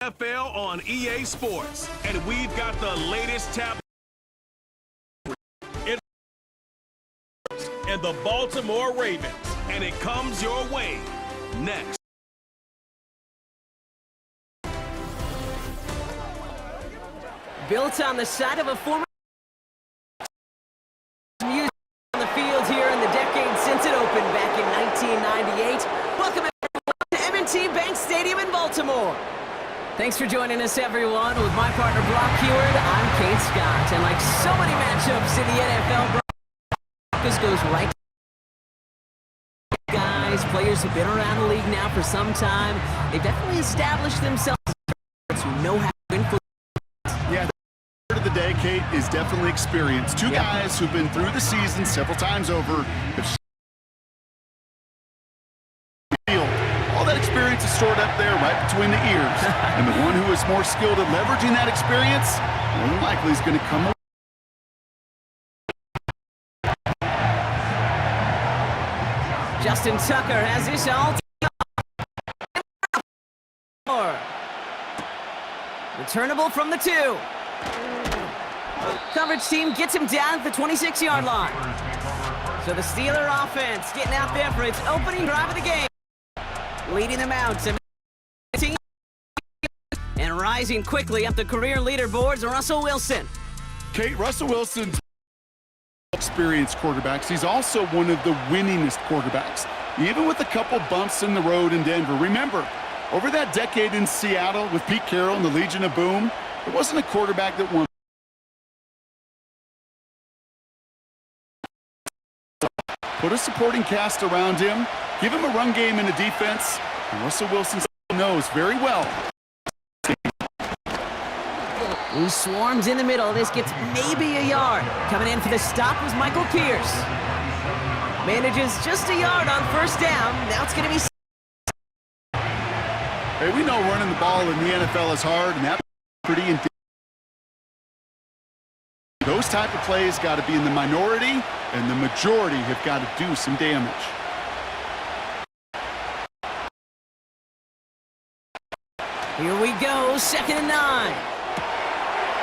NFL on EA Sports, and we've got the latest tablet and the Baltimore Ravens, and it comes your way next. Built on the side of a former music on the field here in the decade since it opened back in 1998. Welcome everyone to M&T Bank Stadium in Baltimore. Thanks for joining us, everyone. With my partner, Brock Heward, I'm Kate Scott. And like so many matchups in the NFL, Brock, this goes right to guys, players who've been around the league now for some time. They've definitely established themselves as who know how to win football. Yeah, the word of the day, Kate, is definitely experience. Two guys who've been through the season several times over have experience is stored up there right between the ears. And the one who is more skilled at leveraging that experience, more than likely is going to come away. Justin Tucker has this all returnable from the 2. Coverage team gets him down at the 26-yard line. So the Steeler offense getting out there for its opening drive of the game. Leading them out to and rising quickly up the career leaderboards, Russell Wilson. Kate, Russell Wilson's experienced quarterbacks. He's also one of the winningest quarterbacks, even with a couple bumps in the road in Denver. Remember, over that decade in Seattle with Pete Carroll and the Legion of Boom, there wasn't a quarterback that won. Put a supporting cast around him, give him a run game and a defense, and Russell Wilson knows very well. He swarms in the middle. This gets maybe a yard. Coming in for the stop was Michael Pierce. Manages just a yard on first down. Now it's going to be... Hey, we know running the ball in the NFL is hard, and that's pretty intense. Those type of plays got to be in the minority, and the majority have got to do some damage. Here we go, 2nd and 9.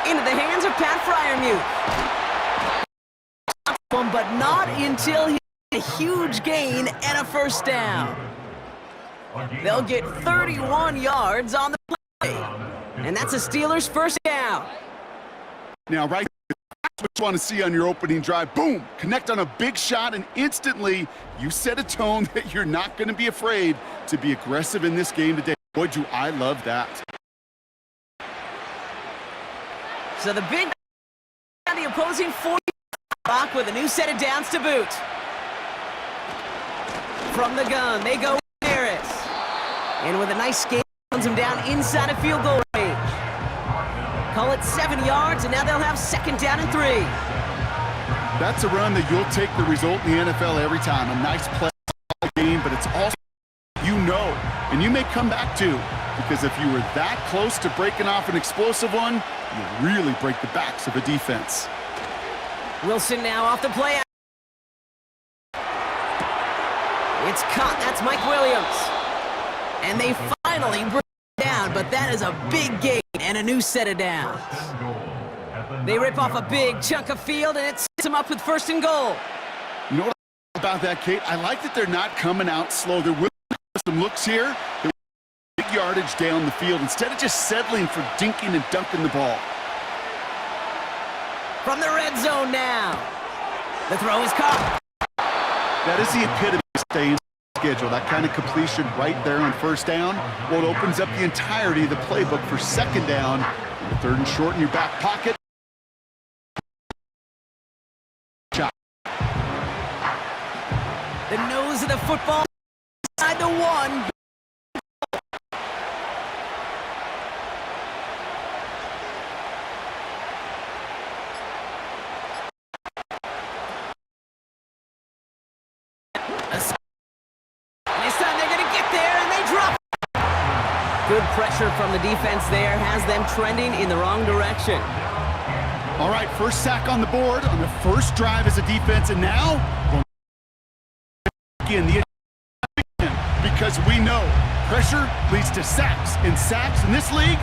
Into the hands of Pat Freiermuth. But not until he gets a huge gain and a first down. They'll get 31 yards on the play. And that's a Steelers' first down. Now, right there, that's what you want to see on your opening drive. Boom! Connect on a big shot, and instantly you set a tone that you're not going to be afraid to be aggressive in this game today. Boy, do I love that. So the big on the opposing 40 block with a new set of downs to boot. From the gun, they go with Harris. And with a nice skate, runs him down inside of field goal range. Call it 7 yards, and now they'll have 2nd down and 3. That's a run that you'll take the result in the NFL every time. A nice play game, but it's also and you may come back to, because if you were that close to breaking off an explosive one, you really break the backs of a defense. Wilson now off the play. It's caught. That's Mike Williams. And they finally bring it down, but that is a big gain and a new set of downs. They rip off a big chunk of field, and it sets them up with 1st and goal. You know what about that, Kate? I like that they're not coming out slow. They're some looks here, big yardage down the field instead of just settling for dinking and dunking the ball. From the red zone now. The throw is caught. That is the epitome of staying schedule. That kind of completion right there on first down. Well, it opens up the entirety of the playbook for 2nd down. The 3rd and short in your back pocket. The nose of the football. Inside the 1. This time they're going to get there, and they drop. Good pressure from the defense there has them trending in the wrong direction. All right, first sack on the board on the first drive as a defense, and now again the because we know Pressure leads to sacks, and sacks in this league.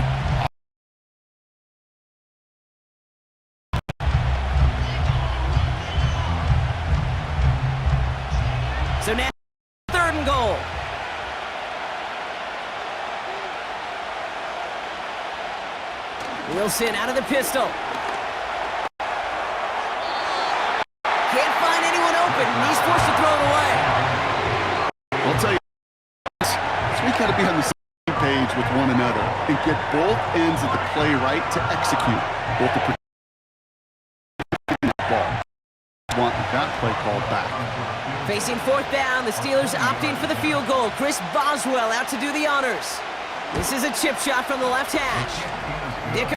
So now, 3rd and goal. Wilson out of the pistol. Can't find anyone open, and he's forced to throw it away. I'll tell you, so we got to be on the same page with one another and get both ends of the play right to execute. Both the ball. Want that play called back. Facing 4th down, the Steelers opting for the field goal. Chris Boswell out to do the honors. This is a chip shot from the left hash. Dick,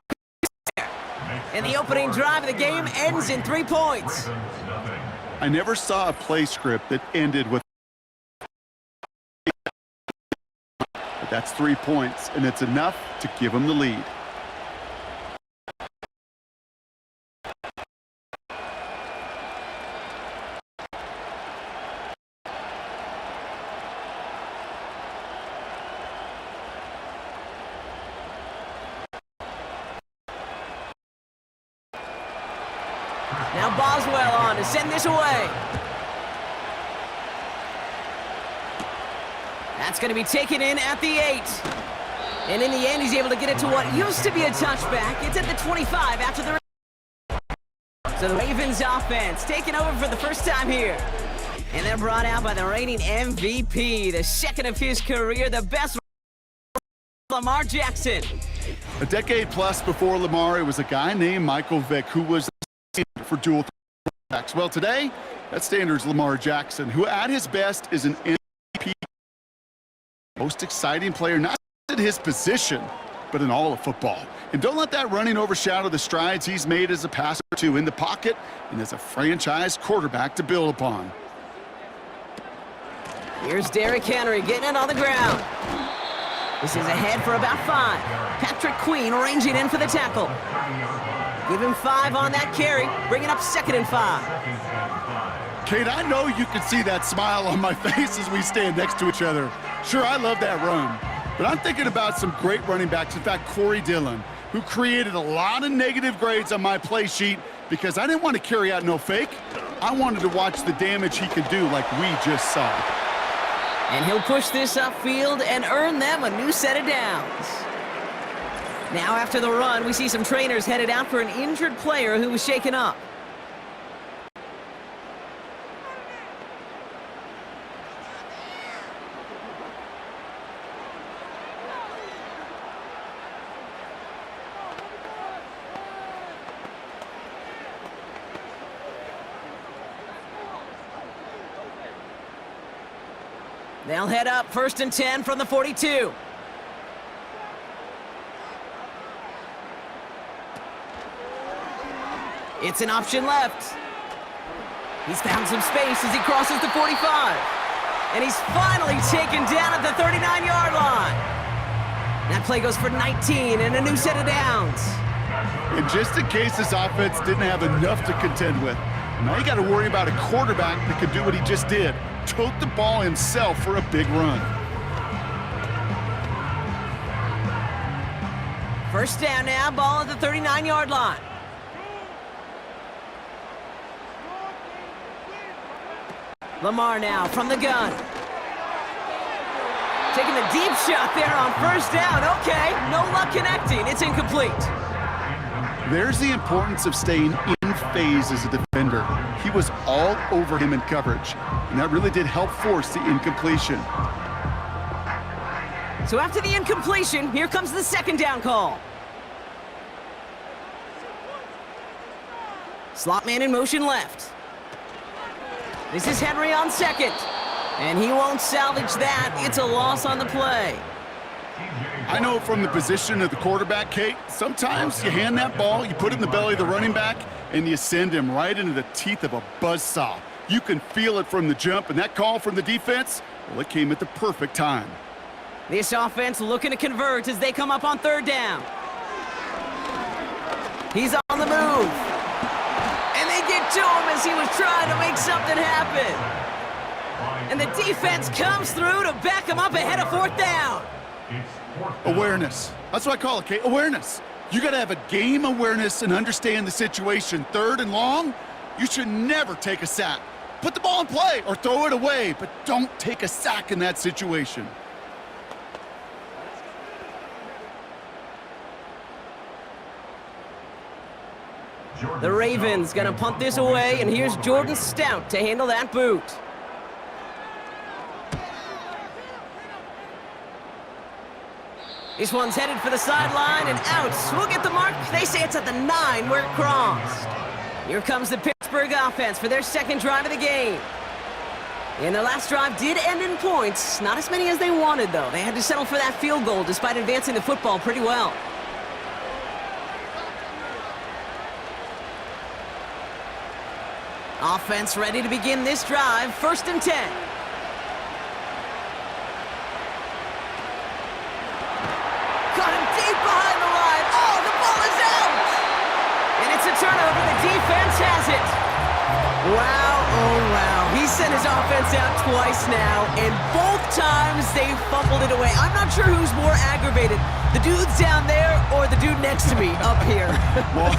and the opening drive of the game ends in 3 points. I never saw a play script that ended with. But that's 3 points, and it's enough to give them the lead. Now Boswell on to send this away. That's going to be taken in at the 8. And in the end, he's able to get it to what used to be a touchback. It's at the 25 after the... So the Ravens offense taking over for the first time here. And they're brought out by the reigning MVP, the 2nd of his career, the best, Lamar Jackson. A decade plus before Lamar, it was a guy named Michael Vick who was for dual quarterbacks. Well, today, that standard's Lamar Jackson, who at his best is an MVP, most exciting player, not at his position, but in all of football. And don't let that running overshadow the strides he's made as a passer, too, in the pocket and as a franchise quarterback to build upon. Here's Derrick Henry getting it on the ground. This is ahead for about 5. Patrick Queen ranging in for the tackle. Give him 5 on that carry, bringing up 2nd and 5. Kate, I know you can see that smile on my face as we stand next to each other. Sure, I love that run, but I'm thinking about some great running backs. In fact, Corey Dillon, who created a lot of negative grades on my play sheet because I didn't want to carry out no fake. I wanted to watch the damage he could do like we just saw. And he'll push this upfield and earn them a new set of downs. Now after the run, we see some trainers headed out for an injured player who was shaken up. They'll head up 1st and 10 from the 42. It's an option left. He's found some space as he crosses the 45. And he's finally taken down at the 39-yard line. That play goes for 19 and a new set of downs. And just in case this offense didn't have enough to contend with, now you got to worry about a quarterback that could do what he just did, tote the ball himself for a big run. 1st down now, ball at the 39-yard line. Lamar now from the gun. Taking the deep shot there on 1st down. Okay, no luck connecting. It's incomplete. There's the importance of staying in phase as a defender. He was all over him in coverage, and that really did help force the incompletion. So after the incompletion, here comes the 2nd down call. Slot man in motion left. This is Henry on 2nd, and he won't salvage that. It's a loss on the play. I know from the position of the quarterback, Kate, sometimes you hand that ball, you put it in the belly of the running back, and you send him right into the teeth of a buzzsaw. You can feel it from the jump, and that call from the defense, well, it came at the perfect time. This offense looking to convert as they come up on 3rd down. He's on the move. And they get to him as he was trying to make something happen. And the defense comes through to back them up ahead of 4th down. Awareness. That's what I call it, Kate. Awareness. You got to have a game awareness and understand the situation. 3rd and long, you should never take a sack. Put the ball in play or throw it away, but don't take a sack in that situation. The Ravens gonna punt this away, and here's Jordan Stout to handle that boot. This one's headed for the sideline and out. We'll get the mark. They say it's at the 9 where it crossed. Here comes the Pittsburgh offense for their 2nd drive of the game. And the last drive did end in points. Not as many as they wanted, though. They had to settle for that field goal despite advancing the football pretty well. Offense ready to begin this drive. 1st and 10. Got him deep behind the line. Oh, the ball is out! And it's a turnover. The defense has it. Wow, oh wow. He sent his offense out twice now, and both times they fumbled it away. I'm not sure who's more aggravated, the dudes down there or the dude next to me up here. Well,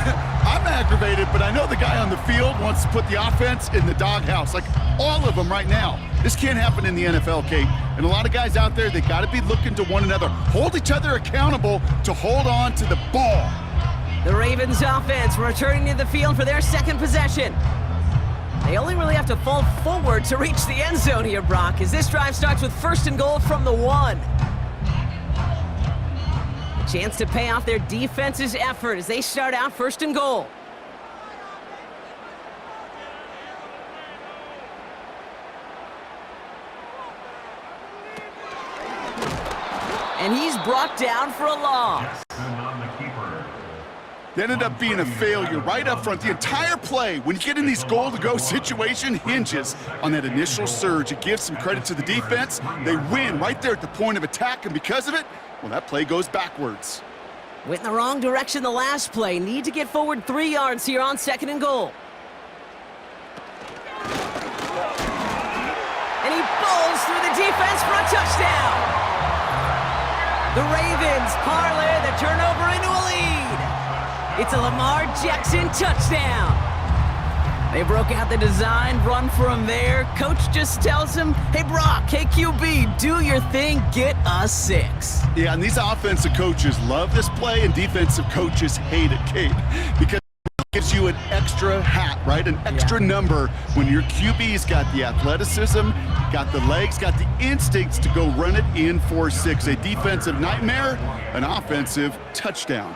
I'm aggravated, but I know the guy on the field wants to put the offense in the doghouse, like all of them right now. This can't happen in the NFL, Kate. And a lot of guys out there, they got to be looking to one another, hold each other accountable to hold on to the ball. The Ravens offense returning to the field for their 2nd possession. They only really have to fall forward to reach the end zone here, Brock, as this drive starts with 1st and goal from the 1. A chance to pay off their defense's effort as they start out 1st and goal. And he's brought down for a loss. It ended up being a failure right up front. The entire play, when you get in these goal-to-go situation, hinges on that initial surge. It gives some credit to the defense. They win right there at the point of attack, and because of it, well, that play goes backwards. Went in the wrong direction the last play. Need to get forward 3 yards here on 2nd and goal. And he bowls through the defense for a touchdown. The Ravens parlay the turnover into a lead. It's a Lamar Jackson touchdown. They broke out the design, run for him there. Coach just tells him, hey, Brock, hey, QB, do your thing, get us 6. Yeah, and these offensive coaches love this play, and defensive coaches hate it, Kate, because it gives you an extra hat, right? An extra number when your QB's got the athleticism, got the legs, got the instincts to go run it in for 6. A defensive nightmare, an offensive touchdown.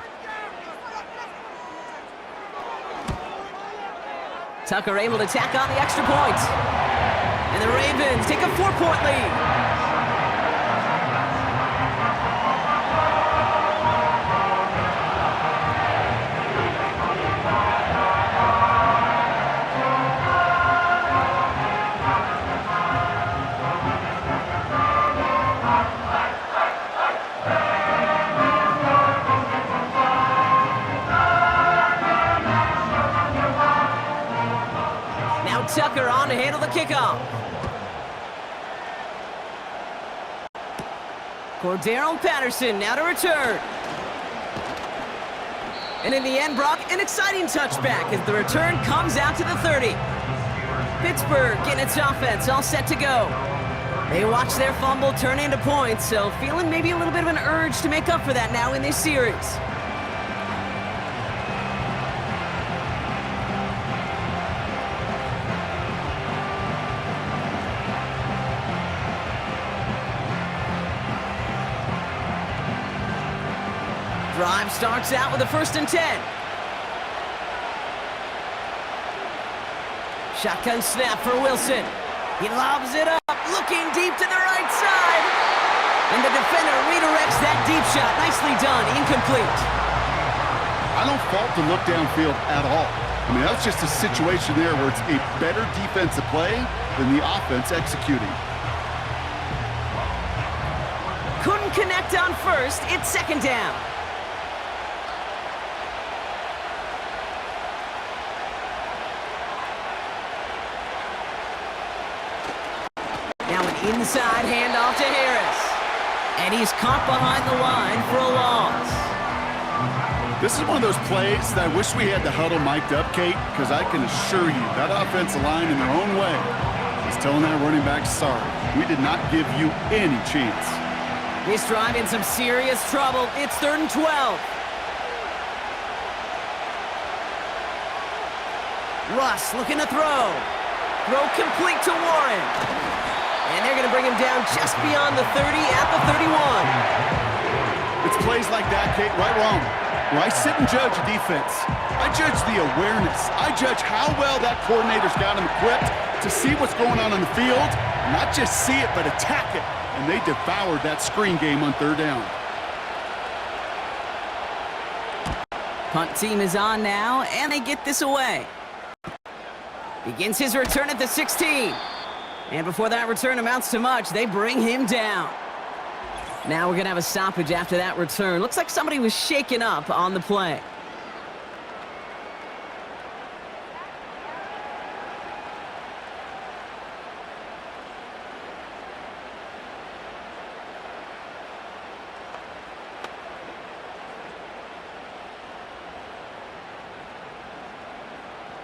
Tucker able to tack on the extra point. And the Ravens take a 4-point lead. Tucker on to handle the kickoff. Cordero Patterson now to return. And in the end, Brock, an exciting touchback as the return comes out to the 30. Pittsburgh getting its offense all set to go. They watch their fumble turn into points, so feeling maybe a little bit of an urge to make up for that now in this series. Drive starts out with a 1st and 10. Shotgun snap for Wilson. He lobs it up, looking deep to the right side. And the defender redirects that deep shot. Nicely done, incomplete. I don't fault the look downfield at all. I mean, that's just a situation there where it's a better defensive play than the offense executing. Couldn't connect on 1st, it's 2nd down. inside handoff to Harris. And he's caught behind the line for a loss. This is one of those plays that I wish we had the huddle mic'd up, Kate, because I can assure you that offensive line in their own way is telling that running back, sorry, we did not give you any chance. This drive in some serious trouble. It's 3rd and 12. Russ looking to throw. Throw complete to Warren. And they're going to bring him down just beyond the 30 at the 31. It's plays like that, Kate, right wrong. Where I sit and judge a defense. I judge the awareness. I judge how well that coordinator's got him equipped to see what's going on the field. Not just see it, but attack it. And they devoured that screen game on 3rd down. Punt team is on now, and they get this away. Begins his return at the 16. And before that return amounts to much, they bring him down. Now we're going to have a stoppage after that return. Looks like somebody was shaken up on the play.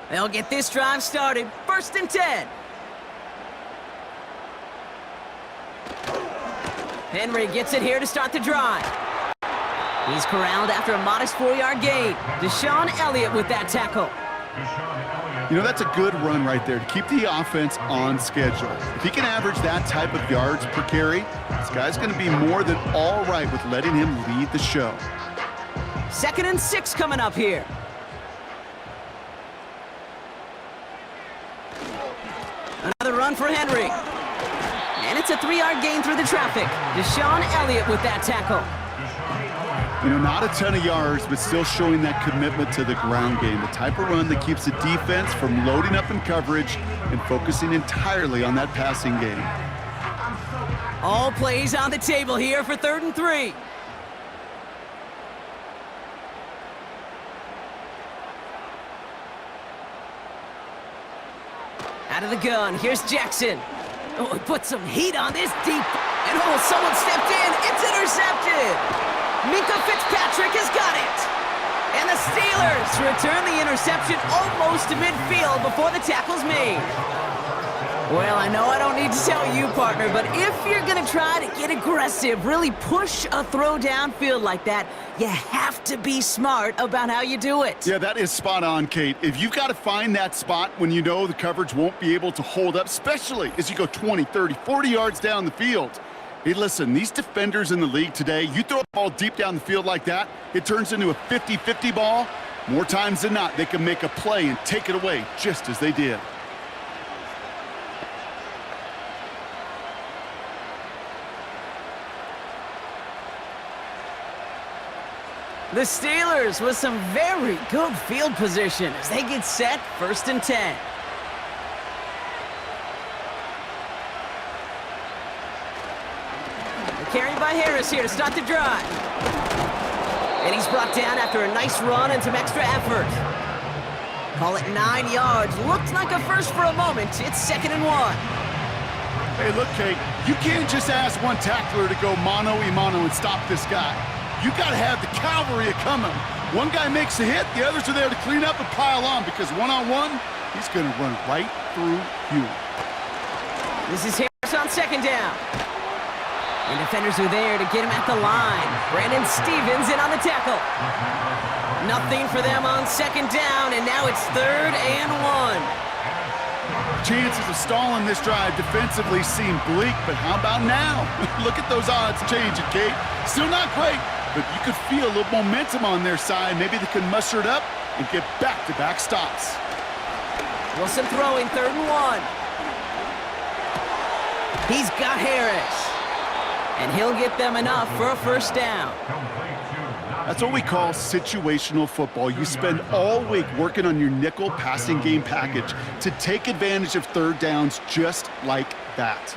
They'll get this drive started. 1st and 10. Henry gets it here to start the drive. He's corralled after a modest 4-yard gain. Deshaun Elliott with that tackle. You know, that's a good run right there to keep the offense on schedule. If he can average that type of yards per carry, this guy's going to be more than all right with letting him lead the show. 2nd and 6 coming up here. Another run for Henry. And it's a 3-yard gain through the traffic. Deshaun Elliott with that tackle. You know, not a ton of yards, but still showing that commitment to the ground game. The type of run that keeps the defense from loading up in coverage and focusing entirely on that passing game. All plays on the table here for 3rd and 3. Out of the gun, here's Jackson. Oh, he put some heat on this deep. And oh, someone stepped in. It's intercepted. Minka Fitzpatrick has got it. And the Steelers return the interception almost to midfield before the tackle's made. Well, I know I don't need to tell you, partner, but if you're going to try to get aggressive, really push a throw downfield like that, you have to be smart about how you do it. Yeah, that is spot on, Kate. If you've got to find that spot when you know the coverage won't be able to hold up, especially as you go 20, 30, 40 yards down the field. Hey, listen, these defenders in the league today, you throw a ball deep down the field like that, it turns into a 50-50 ball. More times than not, they can make a play and take it away just as they did. The Steelers with some very good field position as they get set, 1st and 10. Carried by Harris here to start the drive. And he's brought down after a nice run and some extra effort. Call it 9 yards. Looked like a first for a moment. It's 2nd and 1. Hey, look, Kate, you can't just ask one tackler to go mano-a-mano and stop this guy. You got to have the cavalry coming. One guy makes a hit, the others are there to clean up and pile on because one-on-one, he's going to run right through you. This is Harris on 2nd down. And defenders are there to get him at the line. Brandon Stevens in on the tackle. Nothing for them on 2nd down, and now it's 3rd and 1. Chances of stalling this drive defensively seem bleak, but how about now? Look at those odds changing, Kate. Still not great, but you could feel a little momentum on their side. Maybe they can muster it up and get back-to-back stops. Wilson throwing 3rd and 1. He's got Harris. And he'll get them enough for a 1st down. That's what we call situational football. You spend all week working on your nickel passing game package to take advantage of 3rd downs just like that.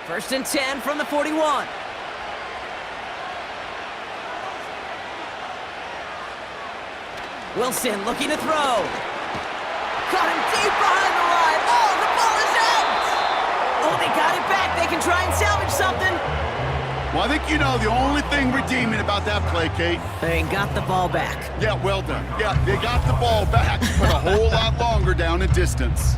1st and 10 from the 41. Wilson looking to throw. Caught him deep behind the line. Oh, the ball is out! got it back. They can try and salvage something. Well, I think you know the only thing redeeming about that play, Kate. They got the ball back. Yeah, well done. Yeah, they got the ball back, but a whole lot longer down in distance.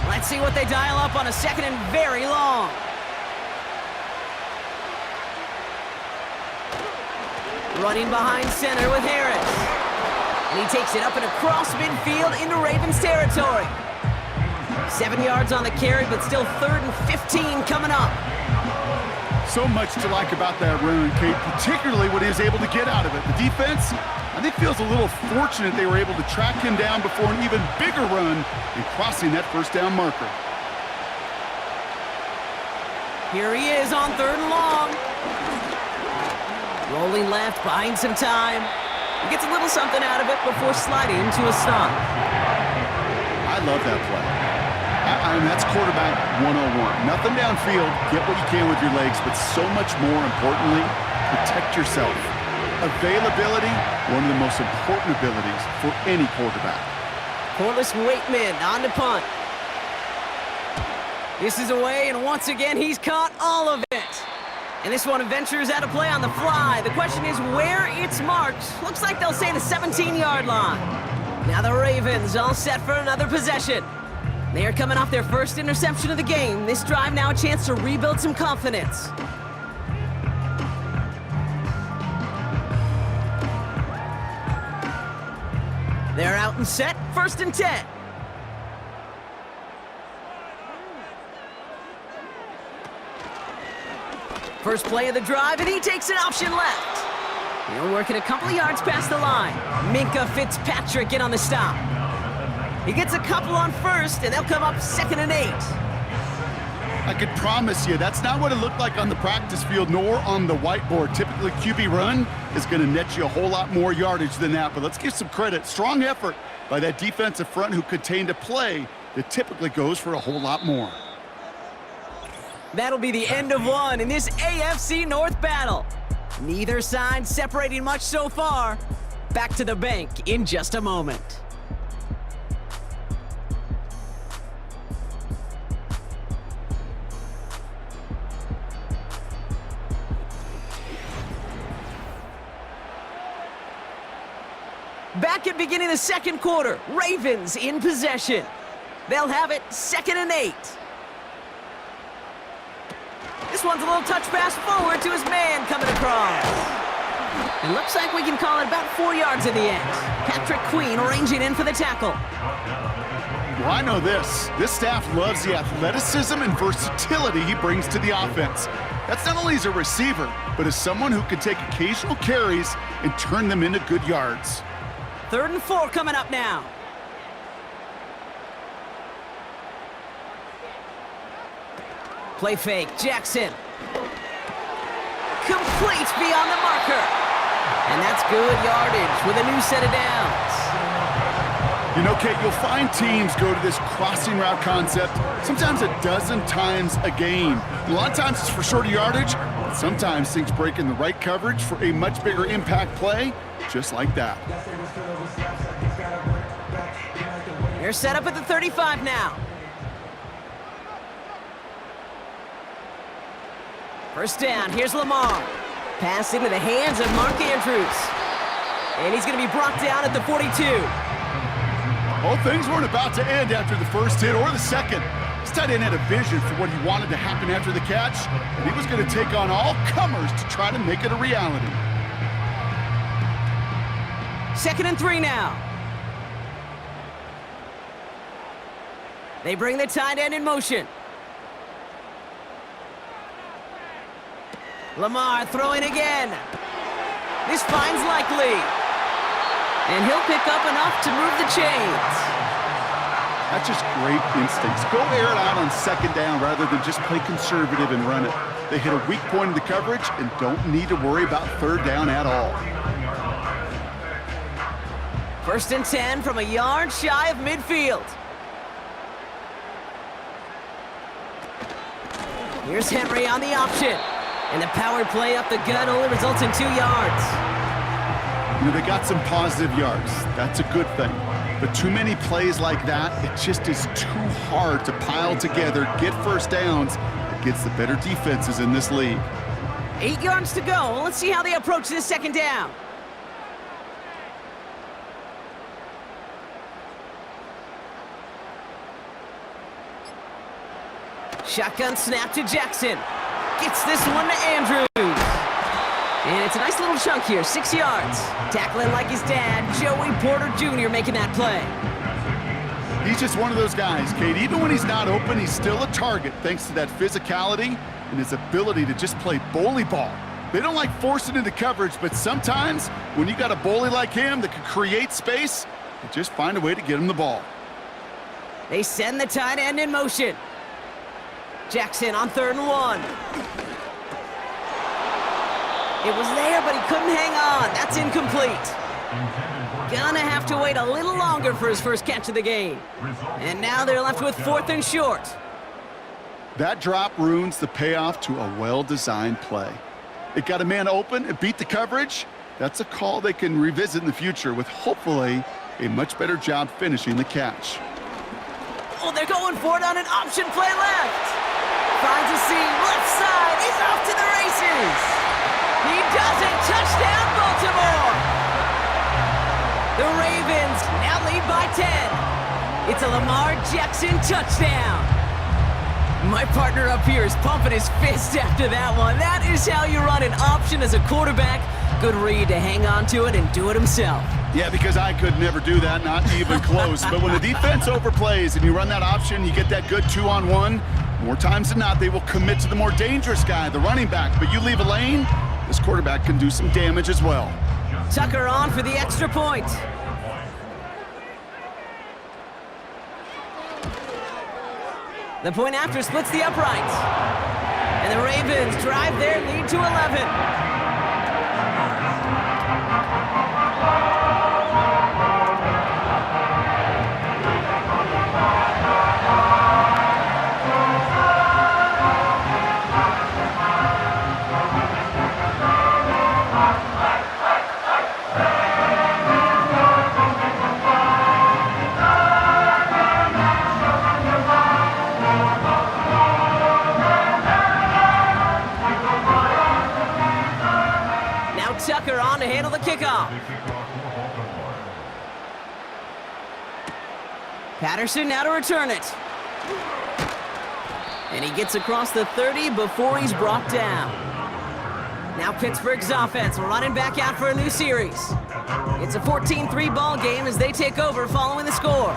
Let's see what they dial up on a second and very long. Running behind center with Harris. And he takes it up and across midfield into Ravens territory. 7 yards on the carry, but still 3rd and 15 coming up. So much to like about that run, Kate, particularly what he was able to get out of it. The defense, I think, feels a little fortunate they were able to track him down before an even bigger run and crossing that first down marker. Here he is on 3rd and long. Rolling left, buying some time. He gets a little something out of it before sliding to a stop. I love that play. I mean, that's quarterback 101. Nothing downfield, get what you can with your legs, but so much more importantly, protect yourself. Availability, one of the most important abilities for any quarterback. Corliss Waitman on to punt. This is away, and once again, he's caught all of it. And this one ventures out of play on the fly. The question is where it's marked. Looks like they'll say the 17-yard line. Now the Ravens all set for another possession. They are coming off their first interception of the game. This drive now a chance to rebuild some confidence. They're out and set, 1st and 10. First play of the drive, and he takes an option left. He'll work it a couple of yards past the line. Minkah Fitzpatrick in on the stop. He gets a couple on 1st, and they'll come up 2nd and 8. I could promise you that's not what it looked like on the practice field nor on the whiteboard. Typically, QB run is going to net you a whole lot more yardage than that, but let's give some credit. Strong effort by that defensive front who contained a play that typically goes for a whole lot more. That'll be the end of one in this AFC North battle. Neither side separating much so far. Back to the bank in just a moment. Back at beginning of the 2nd quarter, Ravens in possession. They'll have it 2nd and 8. This one's a little touch pass forward to his man coming across. It looks like we can call it about 4 yards in the end. Patrick Queen arranging in for the tackle. Well, I know this. This staff loves the athleticism and versatility he brings to the offense. That's not only as a receiver, but as someone who can take occasional carries and turn them into good yards. 3rd and 4 coming up now. Play fake, Jackson. Complete beyond the marker. And that's good yardage with a new set of downs. You know, Kate, you'll find teams go to this crossing route concept sometimes a dozen times a game. A lot of times it's for shorter yardage, but sometimes things break in the right coverage for a much bigger impact play, just like that. They're set up at the 35 now. First down, here's Lamar. Pass into the hands of Mark Andrews. And he's going to be brought down at the 42. Well, things weren't about to end after the first hit or the second. This tight end had a vision for what he wanted to happen after the catch, and he was going to take on all comers to try to make it a reality. 2nd and 3 now. They bring the tight end in motion. Lamar throwing again. This finds Likely. And he'll pick up enough to move the chains. That's just great instincts. Go air it out on 2nd down rather than just play conservative and run it. They hit a weak point in the coverage and don't need to worry about 3rd down at all. 1st and 10 from a yard shy of midfield. Here's Henry on the option. And the power play up the gut only results in 2 yards. You know, they got some positive yards. That's a good thing. But too many plays like that, it just is too hard to pile together, get first downs against the better defenses in this league. 8 yards to go. Let's see how they approach this second down. Shotgun snap to Jackson. Gets this one to Andrews. And it's a nice little chunk here, 6 yards. Tackling like his dad, Joey Porter Jr. making that play. He's just one of those guys, Kate. Even when he's not open, he's still a target thanks to that physicality and his ability to just play bully ball. They don't like forcing into coverage, but sometimes when you got a bully like him that can create space, you just find a way to get him the ball. They send the tight end in motion. Jackson on 3rd and 1. It was there, but he couldn't hang on. That's incomplete. Gonna have to wait a little longer for his first catch of the game. And now they're left with 4th and short. That drop ruins the payoff to a well-designed play. It got a man open, it beat the coverage. That's a call they can revisit in the future with hopefully a much better job finishing the catch. Oh, they're going for it on an option play left. Finds a seam, left side, he's off to the races. He does it, touchdown Baltimore. The Ravens now lead by 10. It's a Lamar Jackson touchdown. My partner up here is pumping his fist after that one. That is how you run an option as a quarterback. Good read to hang on to it and do it himself. Yeah, because I could never do that, not even close. But when the defense overplays and you run that option, you get that good 2-on-1, more times than not, they will commit to the more dangerous guy, the running back. But you leave a lane, this quarterback can do some damage as well. Tucker on for the extra point. The point after splits the uprights. And the Ravens drive their lead to 11. Tucker on to handle the kickoff. Patterson now to return it. And he gets across the 30 before he's brought down. Now Pittsburgh's offense running back out for a new series. It's a 14-3 ball game as they take over following the score.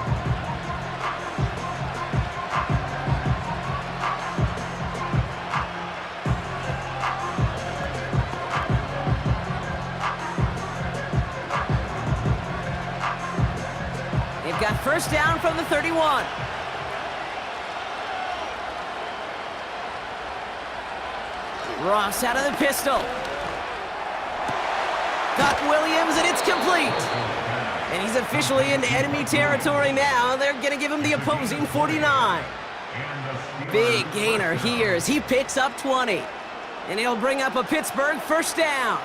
Got first down from the 31. Ross out of the pistol. Got Williams, and it's complete. And he's officially into enemy territory now. They're going to give him the opposing 49. Big gainer here as he picks up 20. And he'll bring up a Pittsburgh first down.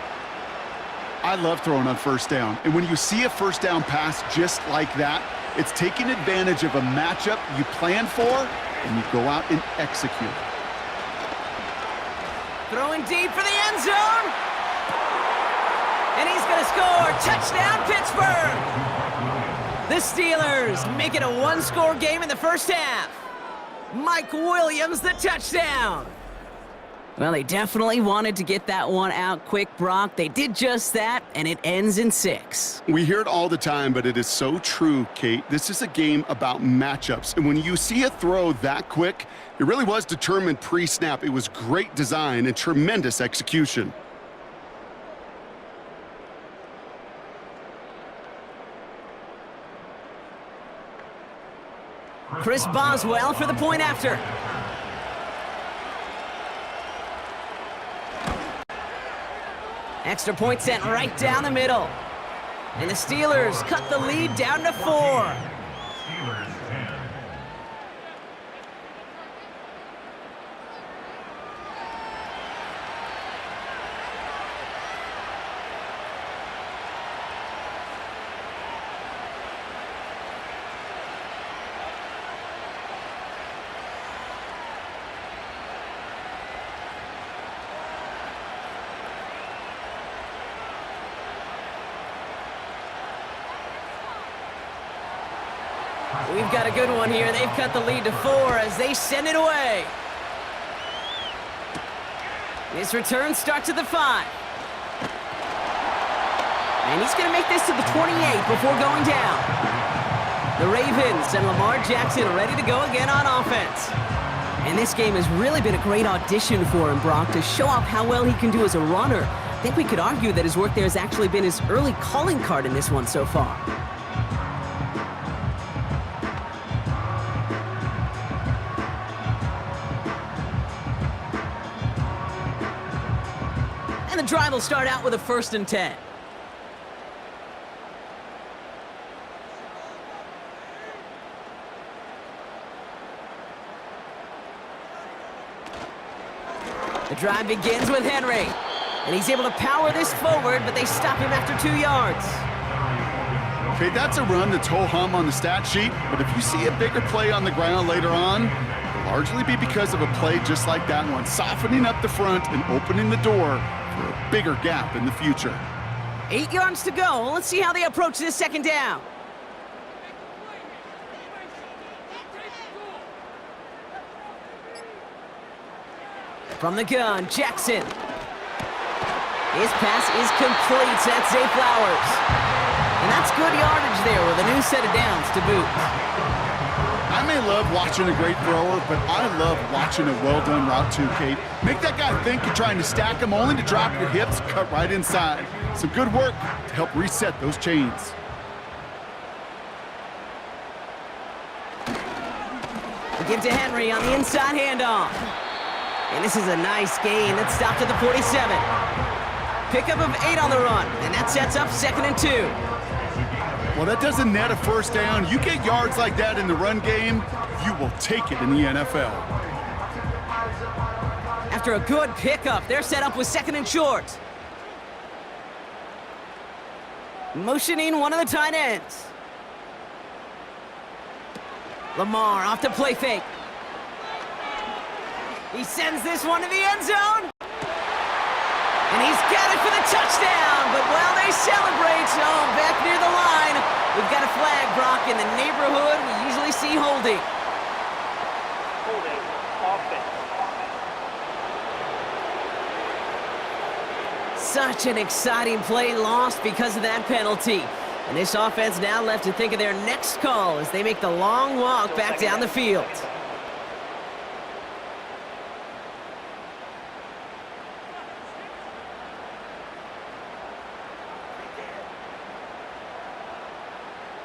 I love throwing on first down. And when you see a first down pass just like that, it's taking advantage of a matchup you plan for, and you go out and execute. Throwing deep for the end zone. And he's going to score. Touchdown, Pittsburgh. The Steelers make it a one-score game in the first half. Mike Williams, the touchdown. Well, they definitely wanted to get that one out quick, Brock. They did just that, and it ends in 6. We hear it all the time, but it is so true, Kate. This is a game about matchups. And when you see a throw that quick, it really was determined pre-snap. It was great design and tremendous execution. Chris Boswell for the point after. Extra point sent right down the middle. And the Steelers cut the lead down to 4. We've got a good one here. They've cut the lead to 4 as they send it away. This return starts at the 5. And he's going to make this to the 28 before going down. The Ravens and Lamar Jackson are ready to go again on offense. And this game has really been a great audition for him, Brock, to show off how well he can do as a runner. I think we could argue that his work there has actually been his early calling card in this one so far. And the drive will start out with a 1st and 10. The drive begins with Henry, and he's able to power this forward, but they stop him after 2 yards. Okay, that's a run that's ho-hum on the stat sheet, but if you see a bigger play on the ground later on, it'll largely be because of a play just like that one, softening up the front and opening the door for a bigger gap in the future. 8 yards to go. Let's see how they approach this 2nd down. From the gun, Jackson. His pass is complete. That's Zay Flowers. And that's good yardage there with a new set of downs to boot. I may love watching a great thrower, but I love watching a well-done route too, Kate. Make that guy think you're trying to stack him only to drop your hips, cut right inside. Some good work to help reset those chains. We give to Henry on the inside handoff. And this is a nice gain that stopped at the 47. Pickup of 8 on the run, and that sets up 2nd and 2. Well, that doesn't net a 1st down. You get yards like that in the run game, you will take it in the NFL. After a good pickup, they're set up with 2nd and short. Motioning one of the tight ends. Lamar off the play fake. He sends this one to the end zone. And he's got it for the touchdown. But while they celebrate, back near the line, we've got a flag, Brock, in the neighborhood we usually see holding. Holding, offense. Such an exciting play lost because of that penalty. And this offense now left to think of their next call as they make the long walk back down the field.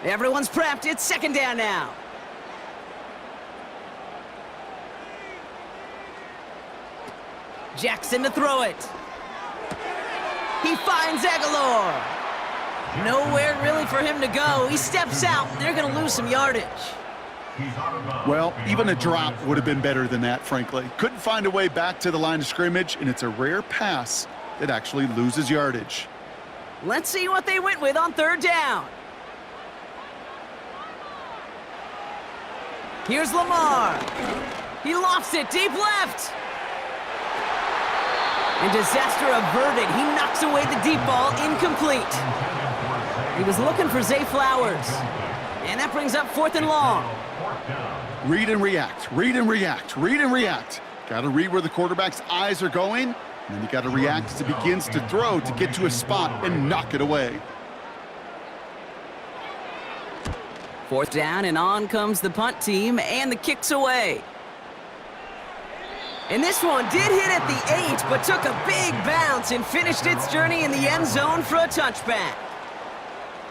Everyone's prepped. It's 2nd down now. Jackson to throw it. He finds Aguilar. Nowhere really for him to go. He steps out, and they're going to lose some yardage. Well, even a drop would have been better than that, frankly. Couldn't find a way back to the line of scrimmage, and it's a rare pass that actually loses yardage. Let's see what they went with on 3rd down. Here's Lamar. He lofts it deep left. And disaster averted. He knocks away the deep ball, incomplete. He was looking for Zay Flowers. And that brings up 4th and long. Read and react, read and react, read and react. Got to read where the quarterback's eyes are going, and then you got to react as he begins to throw to get to a spot and knock it away. 4th down, and on comes the punt team, and the kick's away. And this one did hit at the 8, but took a big bounce and finished its journey in the end zone for a touchback.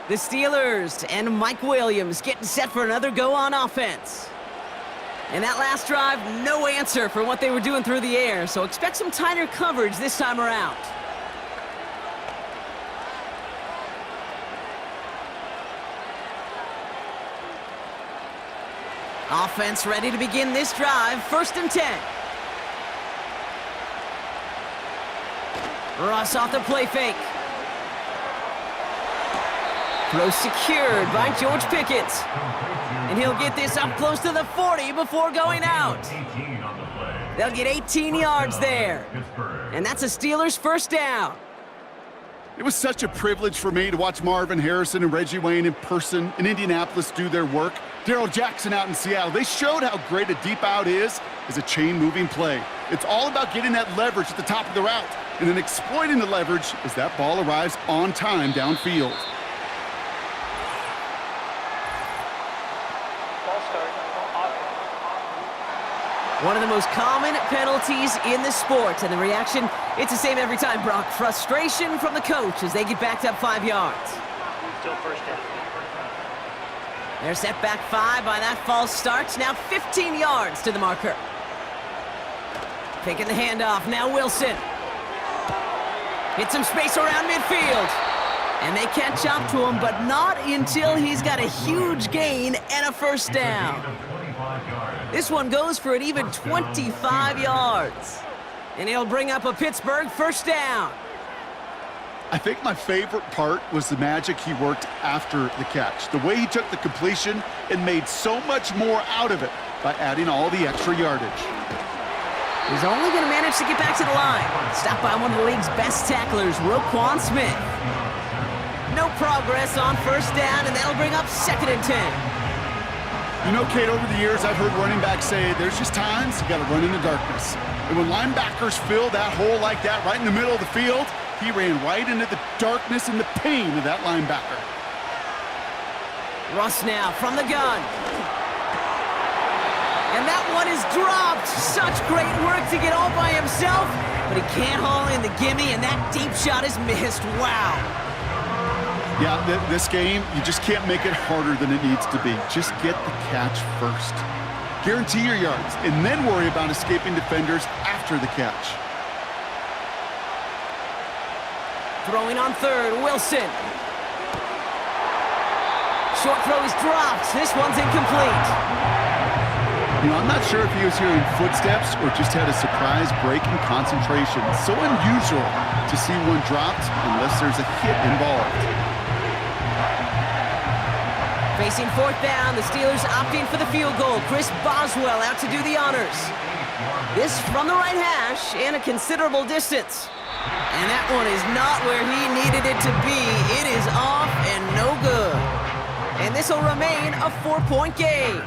The Steelers and Mike Williams getting set for another go on offense. And that last drive, no answer for what they were doing through the air, so expect some tighter coverage this time around. Offense ready to begin this drive, 1st and 10. Russ off the play fake. Throw secured by George Pickett. And he'll get this up close to the 40 before going out. They'll get 18 yards there. And that's a Steelers 1st down. It was such a privilege for me to watch Marvin Harrison and Reggie Wayne in person in Indianapolis do their work. Darrell Jackson out in Seattle. They showed how great a deep out is as a chain-moving play. It's all about getting that leverage at the top of the route and then exploiting the leverage as that ball arrives on time downfield. One of the most common penalties in the sport, and the reaction, it's the same every time, Brock. Frustration from the coach as they get backed up 5 yards. Still first down. They're set back 5 by that false start. Now 15 yards to the marker. Taking the handoff, now Wilson. Hit some space around midfield. And they catch up to him, but not until he's got a huge gain and a first down. This one goes for an even 25 yards. And he'll bring up a Pittsburgh first down. I think my favorite part was the magic he worked after the catch. The way he took the completion and made so much more out of it by adding all the extra yardage. He's only going to manage to get back to the line. Stopped by one of the league's best tacklers, Roquan Smith. No progress on first down, and that'll bring up 2nd and 10. You know, Kate, over the years, I've heard running backs say there's just times you got to run in the darkness. And when linebackers fill that hole like that right in the middle of the field, he ran right into the darkness and the pain of that linebacker. Russ now from the gun. And that one is dropped. Such great work to get all by himself, but he can't haul in the gimme, and that deep shot is missed. Wow. Yeah, this game, you just can't make it harder than it needs to be. Just get the catch first. Guarantee your yards, and then worry about escaping defenders after the catch. Throwing on 3rd, Wilson. Short throw is dropped. This one's incomplete. You know, I'm not sure if he was hearing footsteps or just had a surprise break in concentration. So unusual to see one dropped unless there's a hit involved. Facing 4th down, the Steelers opting for the field goal. Chris Boswell out to do the honors. This from the right hash and a considerable distance. And that one is not where he needed it to be. It is off and no good. And this will remain a 4-point game.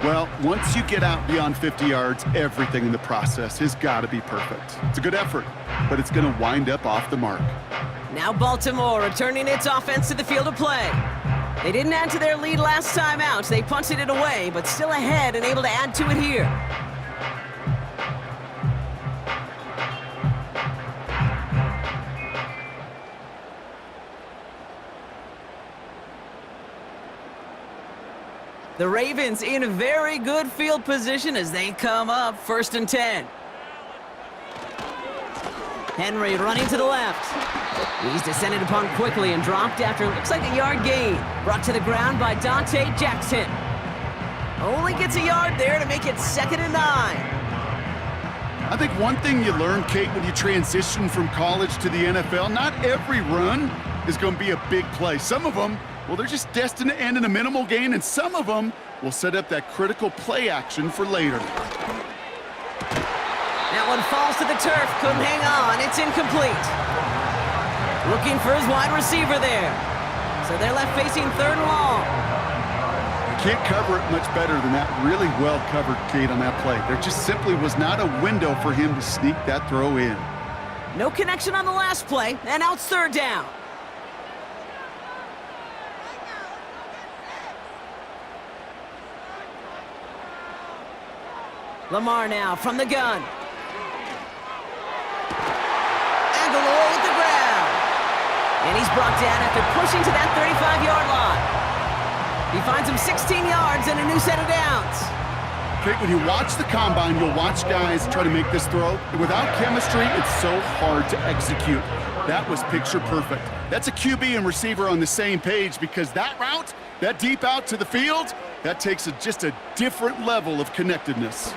Well, once you get out beyond 50 yards, everything in the process has got to be perfect. It's a good effort, but it's going to wind up off the mark. Now Baltimore returning its offense to the field of play. They didn't add to their lead last time out. They punted it away, but still ahead and able to add to it here. The Ravens in very good field position as they come up 1st and 10. Henry running to the left. He's descended upon quickly and dropped after looks like a yard gain. Brought to the ground by Dante Jackson. Only gets a yard there to make it 2nd and 9. I think one thing you learn, Kate, when you transition from college to the NFL, not every run is going to be a big play. Some of them, well, they're just destined to end in a minimal gain, and some of them will set up that critical play action for later. That one falls to the turf, couldn't hang on, it's incomplete. Looking for his wide receiver there. So they're left facing 3rd and long. Can't cover it much better than that. Really well covered, Kate, on that play. There just simply was not a window for him to sneak that throw in. No connection on the last play, and now it's 3rd down. Lamar now from the gun. Aguilar with the ground. And he's brought down after pushing to that 35-yard line. He finds him 16 yards and a new set of downs. Kate, when you watch the combine, you'll watch guys try to make this throw. Without chemistry, it's so hard to execute. That was picture perfect. That's a QB and receiver on the same page because that route, that deep out to the field, that takes just a different level of connectedness.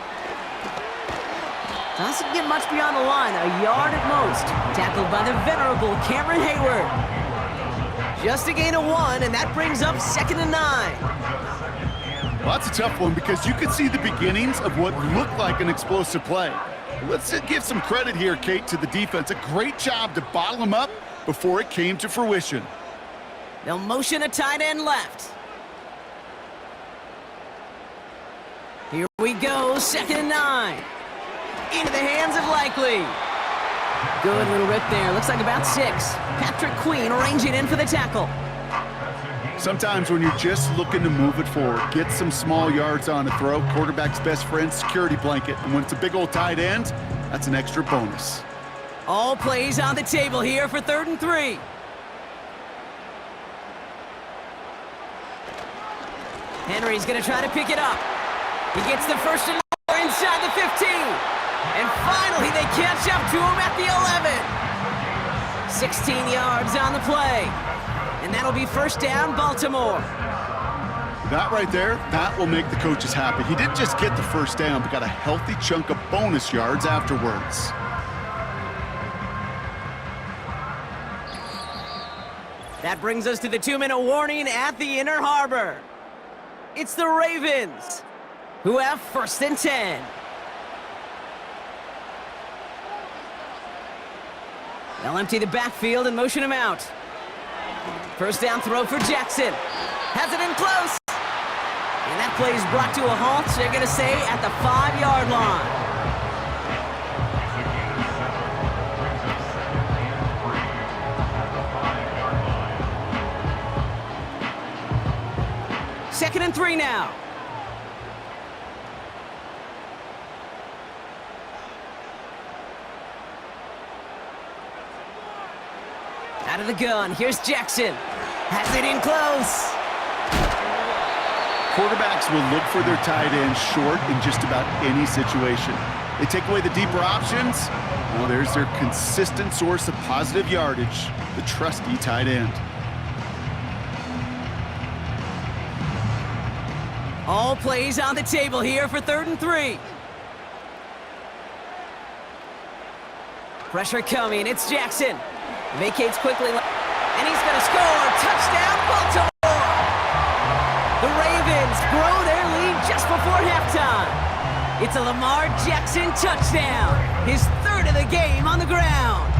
Doesn't get much beyond the line, a yard at most. Tackled by the venerable Cameron Hayward. Just a gain of 1, and that brings up 2nd and 9. Well, that's a tough one because you could see the beginnings of what looked like an explosive play. Let's give some credit here, Kate, to the defense. A great job to bottle them up before it came to fruition. They'll motion a tight end left. Here we go, 2nd and 9. Into the hands of Likely. Good little rip there. Looks like about 6. Patrick Queen arranging in for the tackle. Sometimes when you're just looking to move it forward, get some small yards on a throw, quarterback's best friend, security blanket. And when it's a big old tight end, that's an extra bonus. All plays on the table here for 3rd and 3. Henry's going to try to pick it up. He gets the 1st and more inside the 15. And finally, they catch up to him at the 11. 16 yards on the play. And that'll be 1st down, Baltimore. That right there, that will make the coaches happy. He didn't just get the 1st down, but got a healthy chunk of bonus yards afterwards. That brings us to the 2-minute warning at the Inner Harbor. It's the Ravens, who have 1st and 10. They'll empty the backfield and motion him out. 1st down throw for Jackson. Has it in close. And that play is brought to a halt, so they're going to say at the 5-yard line. Second and 3 now. Out of the gun, here's Jackson. Has it in close. Quarterbacks will look for their tight end short in just about any situation. They take away the deeper options. Well, there's their consistent source of positive yardage, the trusty tight end. All plays on the table here for 3rd and 3. Pressure coming, it's Jackson. Vacates quickly, and he's going to score. Touchdown, Baltimore! The Ravens grow their lead just before halftime. It's a Lamar Jackson touchdown, his 3rd of the game on the ground.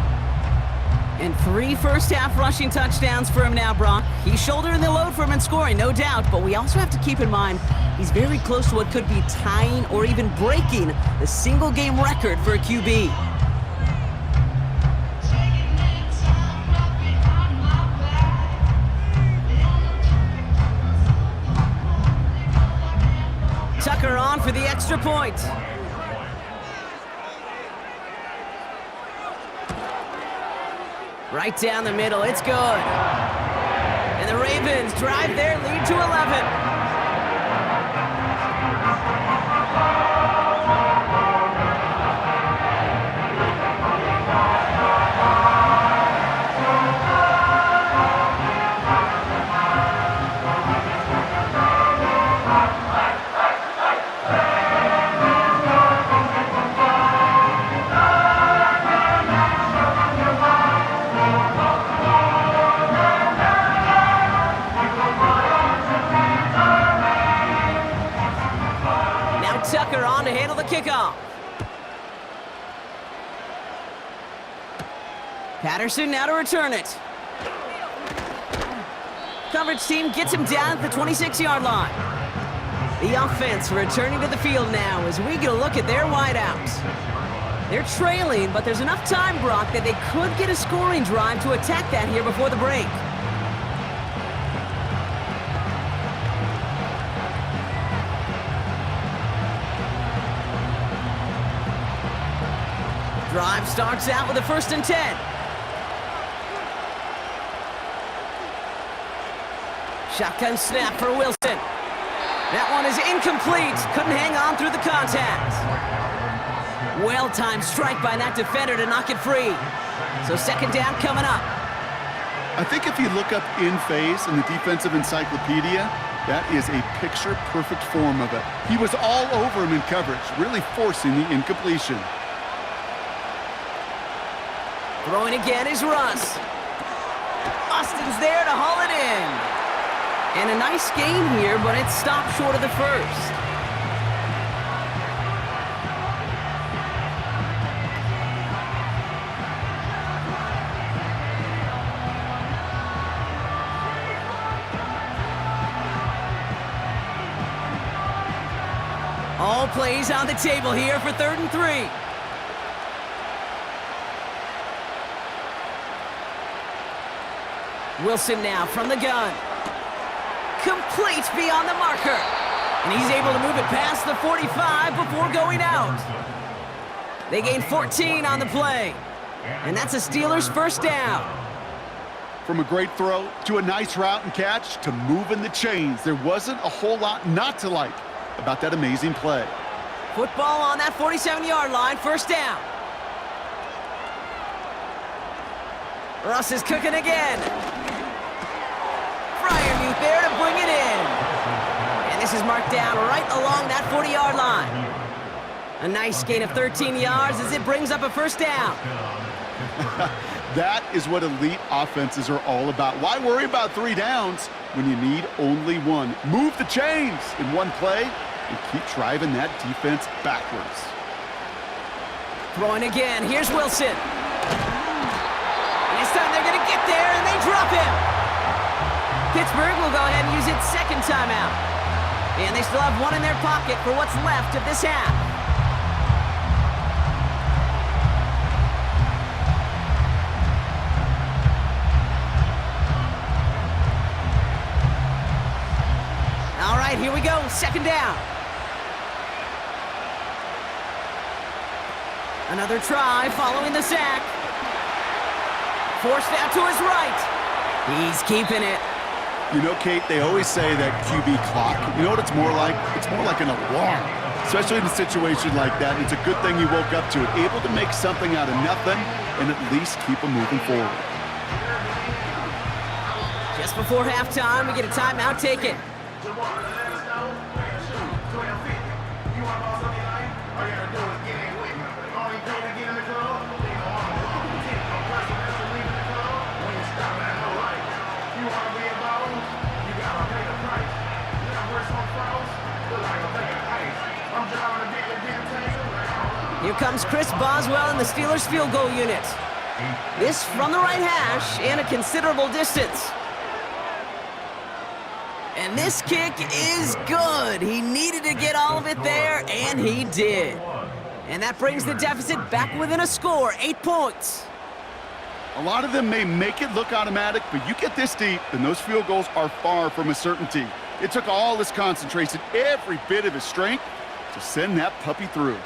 And 3 first-half rushing touchdowns for him now, Brock. He's shouldering the load for him in scoring, no doubt, but we also have to keep in mind he's very close to what could be tying or even breaking the single-game record for a QB. Tucker on for the extra point. Right down the middle, it's good. And the Ravens drive their lead to 11. Tucker on to handle the kickoff. Patterson now to return it. Coverage team gets him down at the 26-yard line. The offense returning to the field now as we get a look at their wideouts. They're trailing, but there's enough time, Brock, that they could get a scoring drive to attack that here before the break. Drive starts out with a 1st and 10. Shotgun snap for Wilson. That one is incomplete. Couldn't hang on through the contact. Well-timed strike by that defender to knock it free. So 2nd down coming up. I think if you look up in phase in the defensive encyclopedia, that is a picture-perfect form of it. He was all over him in coverage, really forcing the incompletion. Throwing again is Russ. Austin's there to haul it in. And a nice gain here, but it stopped short of the 1st. All plays on the table here for 3rd and 3. Wilson now from the gun. Complete beyond the marker. And he's able to move it past the 45 before going out. They gain 14 on the play. And that's a Steelers first down. From a great throw to a nice route and catch to moving the chains, there wasn't a whole lot not to like about that amazing play. Football on that 47-yard line, first down. Russ is cooking again. Fryermuth there to bring it in. And this is marked down right along that 40-yard line. A nice gain of 13 yards as it brings up a first down. That is what elite offenses are all about. Why worry about 3 downs when you need only 1? Move the chains in one play and keep driving that defense backwards. Throwing again. Here's Wilson. And this time they're going to get there, and they drop him. Pittsburgh will go ahead and use its second timeout. And they still have 1 in their pocket for what's left of this half. All right, here we go. Second down. Another try following the sack. Forced out to his right. He's keeping it. You know, Kate, they always say that QB clock, you know what it's more like? It's more like an alarm, especially in a situation like that. It's a good thing you woke up to it, able to make something out of nothing and at least keep them moving forward. Just before halftime, we get a timeout taken. Here comes Chris Boswell in the Steelers field goal unit. This from the right hash and a considerable distance. And this kick is good. He needed to get all of it there, and he did. And that brings the deficit back within a score, 8 points. A lot of them may make it look automatic, but you get this deep, and those field goals are far from a certainty. It took all his concentration, every bit of his strength, to send that puppy through.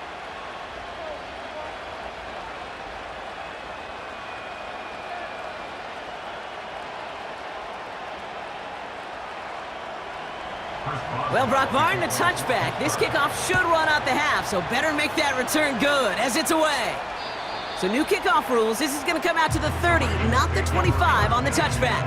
Well, Brock Martin, a touchback. This kickoff should run out the half, so better make that return good as it's away. So new kickoff rules. This is going to come out to the 30, not the 25 on the touchback.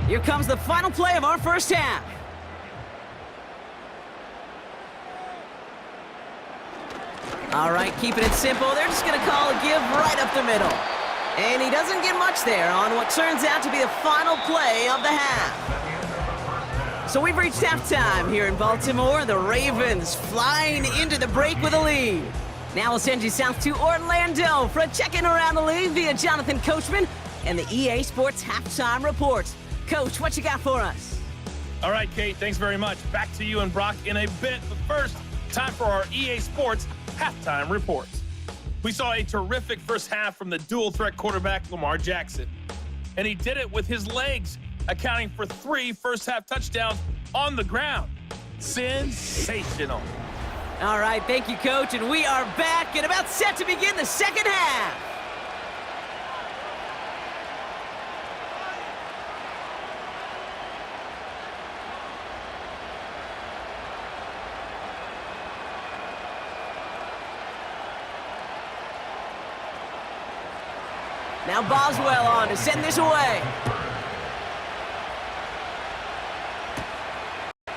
Here comes the final play of our first half. All right, keeping it simple. They're just going to call a give right up the middle. And he doesn't get much there on what turns out to be the final play of the half. So we've reached halftime here in Baltimore. The Ravens flying into the break with a lead. Now we'll send you south to Orlando for a check-in around the league via Jonathan Coachman and the EA Sports Halftime Report. Coach, what you got for us? All right, Kate, thanks very much. Back to you and Brock in a bit. But first, time for our EA Sports Halftime Report. We saw a terrific first half from the dual-threat quarterback Lamar Jackson. And he did it with his legs, accounting for 3 first-half touchdowns on the ground. Sensational. All right, thank you, Coach. And we are back and about set to begin the second half. Now Boswell on to send this away.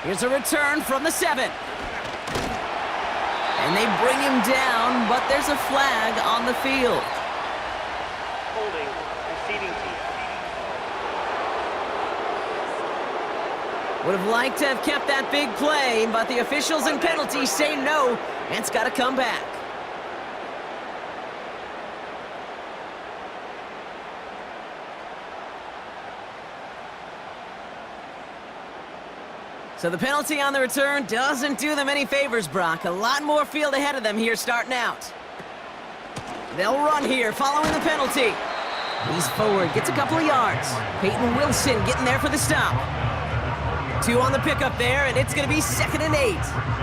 Here's a return from the 7. And they bring him down, but there's a flag on the field. Holding, receding team. Would have liked to have kept that big play, but the officials and penalties say no, and it's got to come back. So the penalty on the return doesn't do them any favors, Brock. A lot more field ahead of them here starting out. They'll run here following the penalty. He's forward, gets a couple of yards. Peyton Wilson getting there for the stop. 2 on the pickup there, and it's going to be 2nd and 8.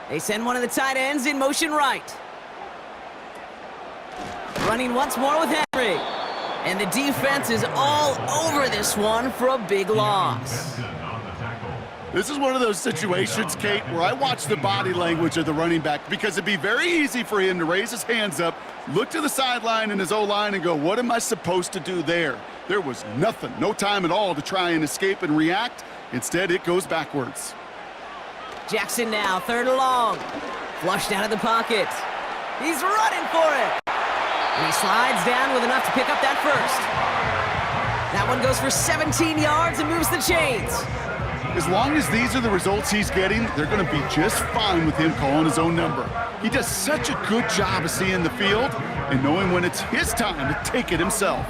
They send one of the tight ends in motion right. Running once more with Henry. And the defense is all over this one for a big loss. This is one of those situations, Kate, where I watch the body language of the running back because it'd be very easy for him to raise his hands up, look to the sideline in his O-line and go, what am I supposed to do there? There was nothing, no time at all to try and escape and react. Instead, it goes backwards. Jackson now, 3rd and long. Flushed out of the pocket. He's running for it. And he slides down with enough to pick up that first. That one goes for 17 yards and moves the chains. As long as these are the results he's getting, they're going to be just fine with him calling his own number. He does such a good job of seeing the field and knowing when it's his time to take it himself.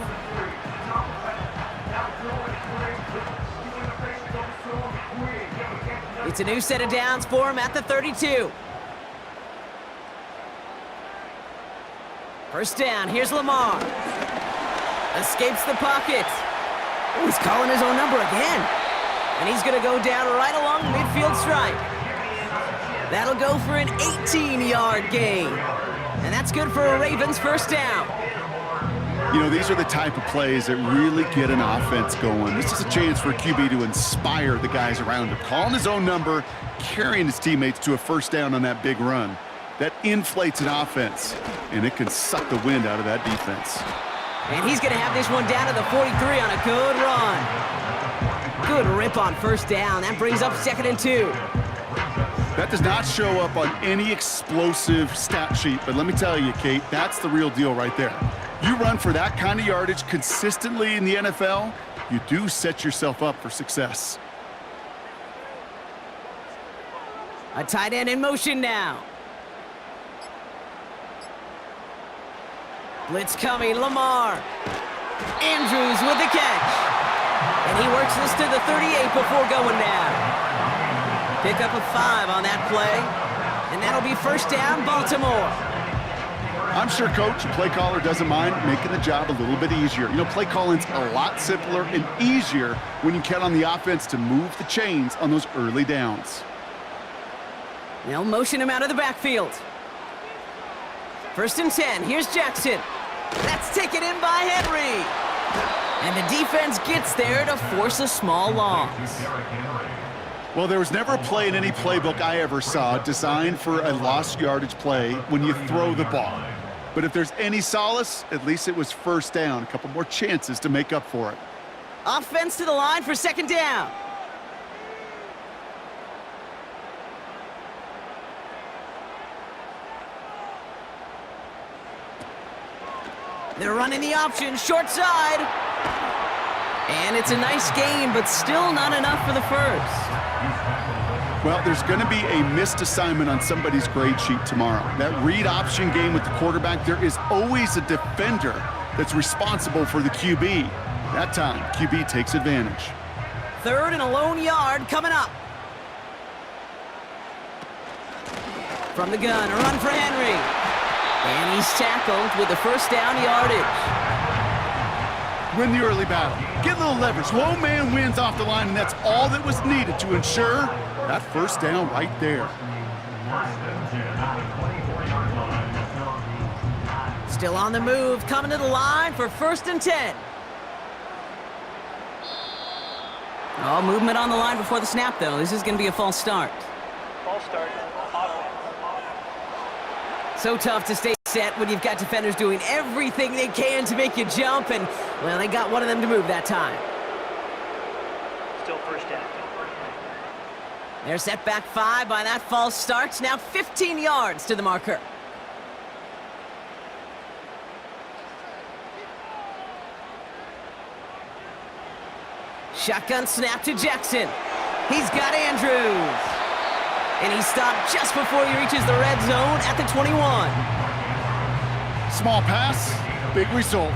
It's a new set of downs for him at the 32. First down, here's Lamar. Escapes the pocket. Oh, he's calling his own number again. And he's going to go down right along the midfield stripe. That'll go for an 18-yard gain. And that's good for a Ravens first down. You know, these are the type of plays that really get an offense going. This is a chance for a QB to inspire the guys around him. Calling his own number, carrying his teammates to a first down on that big run. That inflates an offense, and it can suck the wind out of that defense. And he's going to have this one down to the 43 on a good run. Good rip on first down. That brings up 2nd and 2. That does not show up on any explosive stat sheet, but let me tell you, Kate, that's the real deal right there. You run for that kind of yardage consistently in the NFL, you do set yourself up for success. A tight end in motion now. Blitz coming, Lamar. Andrews with the catch. And he works this to the 38 before going down. Pick up a 5 on that play. And that'll be first down, Baltimore. I'm sure Coach, play caller, doesn't mind making the job a little bit easier. You know, play calling's a lot simpler and easier when you count on the offense to move the chains on those early downs. They'll motion him out of the backfield. First and 10, here's Jackson. That's taken in by Henry. And the defense gets there to force a small loss. Well, there was never a play in any playbook I ever saw designed for a lost yardage play when you throw the ball. But if there's any solace, at least it was first down. A couple more chances to make up for it. Offense to the line for 2nd down. They're running the option, short side. And it's a nice gain, but still not enough for the first. Well, there's going to be a missed assignment on somebody's grade sheet tomorrow. That read option game with the quarterback, there is always a defender that's responsible for the QB. That time, QB takes advantage. 3rd and a lone yard coming up. From the gun, a run for Henry. And he's tackled with the first down yardage. Win the early battle. Get a little leverage. Low man wins off the line, and that's all that was needed to ensure that first down right there. Still on the move, coming to the line for 1st and 10. Oh, movement on the line before the snap, though. This is going to be a false start. False start. So tough to stay set when you've got defenders doing everything they can to make you jump, and, well, they got one of them to move that time. Still first down. They're set back 5 by that false start. Now 15 yards to the marker. Shotgun snap to Jackson. He's got Andrews. And he's stopped just before he reaches the red zone at the 21. Small pass, big result.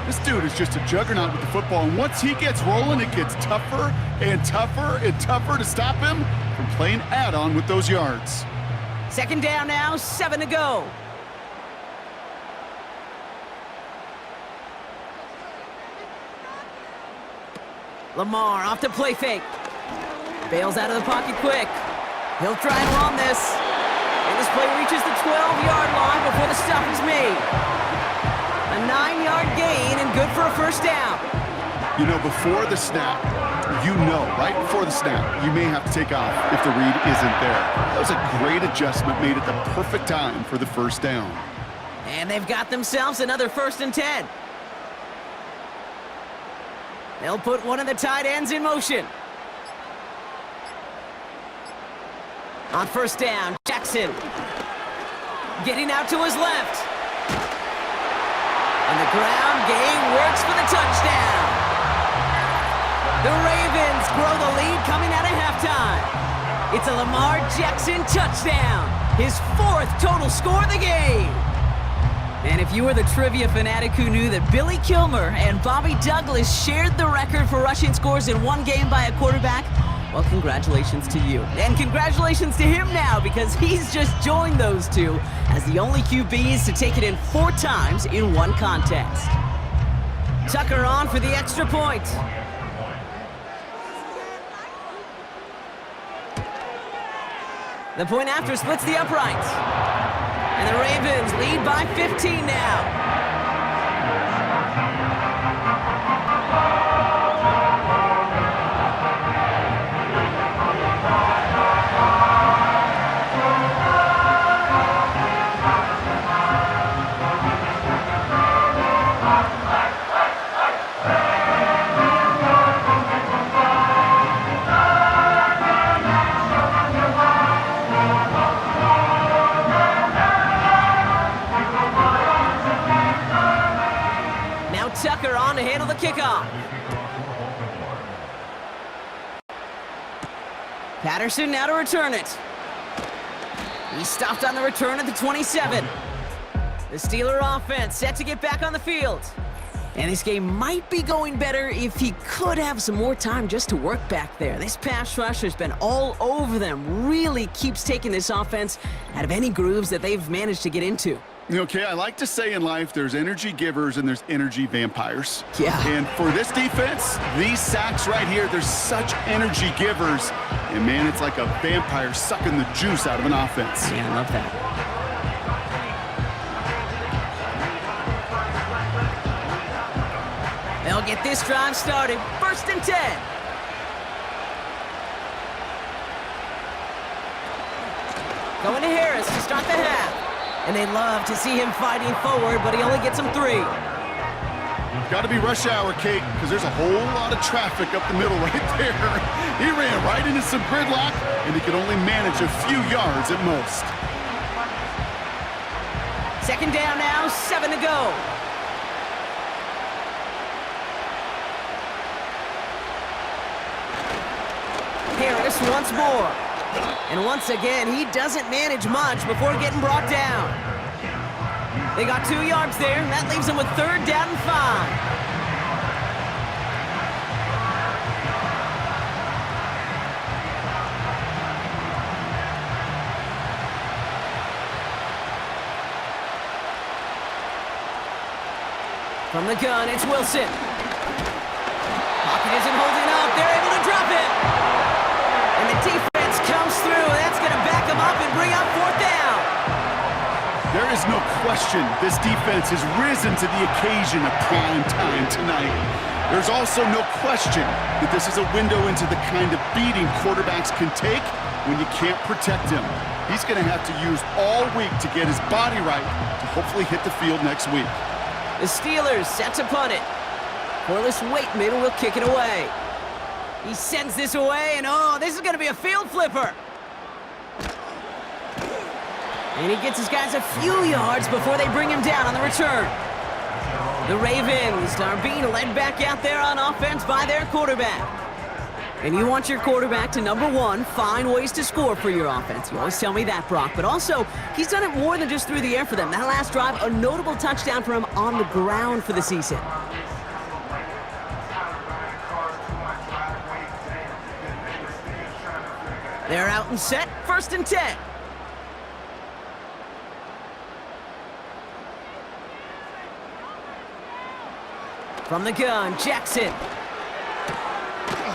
This dude is just a juggernaut with the football, and once he gets rolling, it gets tougher and tougher and tougher to stop him from playing add-on with those yards. Second down now, 7 to go. Lamar off to play fake. Bails out of the pocket quick. He'll try and run this. And this play reaches the 12-yard line before the stop is made. A 9-yard gain and good for a first down. You know, before the snap, right before the snap, you may have to take off if the read isn't there. That was a great adjustment, made it the perfect time for the first down. And they've got themselves another 1st and 10. They'll put one of the tight ends in motion. On first down, Jackson getting out to his left. And the ground game works for the touchdown. The Ravens grow the lead coming out of halftime. It's a Lamar Jackson touchdown, his 4th total score of the game. And if you were the trivia fanatic who knew that Billy Kilmer and Bobby Douglas shared the record for rushing scores in one game by a quarterback, well, congratulations to you. And congratulations to him now, because he's just joined those two as the only QBs to take it in 4 times in one contest. Tucker on for the extra point. The point after splits the uprights. And the Ravens lead by 15 now. Tucker on to handle the kickoff. Patterson now to return it. He stopped on the return at the 27. The Steeler offense set to get back on the field. And this game might be going better if he could have some more time just to work back there. This pass rush has been all over them. Really keeps taking this offense out of any grooves that they've managed to get into. Okay, I like to say in life there's energy givers and there's energy vampires. Yeah. And for this defense, these sacks right here, there's such energy givers. And man, it's like a vampire sucking the juice out of an offense. Yeah, I love that. They'll get this drive started. 1st and 10. Going to Harris to start the half. And they love to see him fighting forward, but he only gets him 3. Got to be rush hour, Kate, because there's a whole lot of traffic up the middle right there. He ran right into some gridlock, and he could only manage a few yards at most. Second down now, 7 to go. Harris once more. And once again, he doesn't manage much before getting brought down. They got 2 yards there, and that leaves them with 3rd down and 5. From the gun, it's Wilson. Pocket isn't holding up. They're able to drop it. And the defense comes through. That's going to back them up and bring up 4th down. There is no question this defense has risen to the occasion of prime time tonight. There's also no question that this is a window into the kind of beating quarterbacks can take when you can't protect him. He's going to have to use all week to get his body right to hopefully hit the field next week. The Steelers set to punt it. Corliss Waitman will kick it away. He sends this away, and oh, this is going to be a field flipper. And he gets his guys a few yards before they bring him down on the return. The Ravens are being led back out there on offense by their quarterback. And you want your quarterback to, number one, find ways to score for your offense. You always tell me that, Brock. But also, he's done it more than just through the air for them. That last drive, a notable touchdown for him on the ground for the season. They're out and set, 1st and 10. From the gun, Jackson.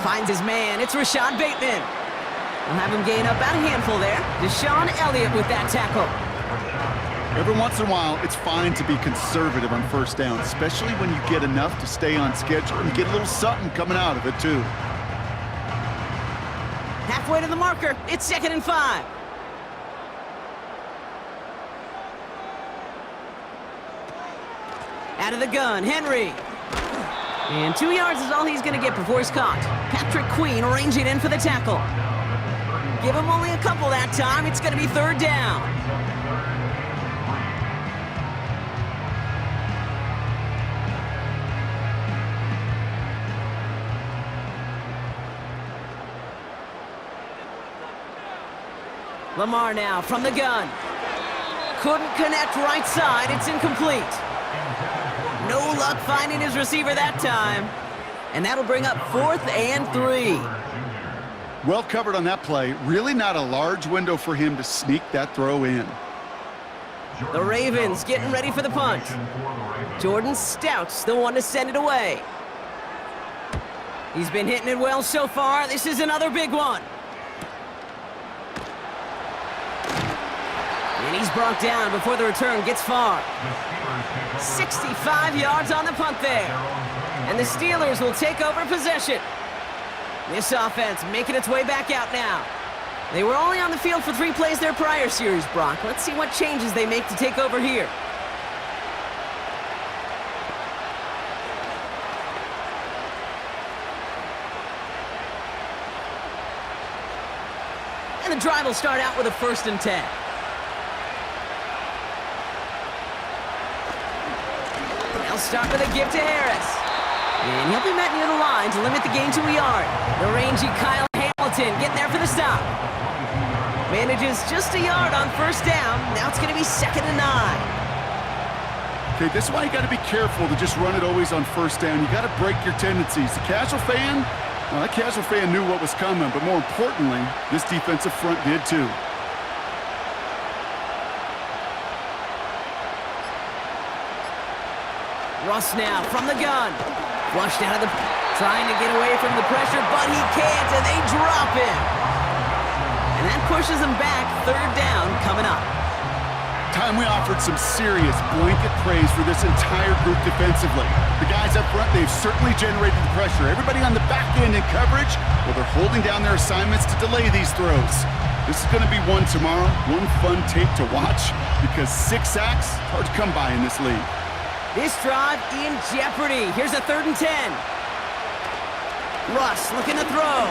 Finds his man, it's Rashad Bateman. We'll have him gain up about a handful there. Deshaun Elliott with that tackle. Every once in a while, it's fine to be conservative on 1st down, especially when you get enough to stay on schedule and get a little something coming out of it, too. Halfway to the marker, it's 2nd and 5. Out of the gun, Henry. And 2 yards is all he's going to get before he's caught. Patrick Queen ranging in for the tackle. Give him only a couple that time. It's going to be 3rd down. Lamar now from the gun. Couldn't connect right side. It's incomplete. No luck finding his receiver that time. And that'll bring up 4th and 3. Well covered on that play. Really not a large window for him to sneak that throw in. The Ravens getting ready for the punt. Jordan Stout's the one to send it away. He's been hitting it well so far. This is another big one. And he's brought down before the return gets far. 65 yards on the punt there. And the Steelers will take over possession. This offense making its way back out now. They were only on the field for 3 plays their prior series, Brock. Let's see what changes they make to take over here. And the drive will start out with a 1st and 10. They'll start with a give to Harris. And he'll be met near the line to limit the gain to a yard. The rangy Kyle Hamilton getting there for the stop. Manages just a yard on 1st down. Now it's going to be 2nd and 9. Okay, this is why you got to be careful to just run it always on 1st down. You got to break your tendencies. The casual fan, well, that casual fan knew what was coming, but more importantly, this defensive front did too. Russ now from the gun. Flushed out of the... Trying to get away from the pressure, but he can't, and they drop him. And that pushes him back. 3rd down coming up. Time we offered some serious blanket praise for this entire group defensively. The guys up front, they've certainly generated the pressure. Everybody on the back end in coverage, well, they're holding down their assignments to delay these throws. This is going to be one tomorrow, one fun tape to watch, because 6 sacks, hard to come by in this league. This drive in jeopardy. Here's a 3rd and 10. Russ looking to throw.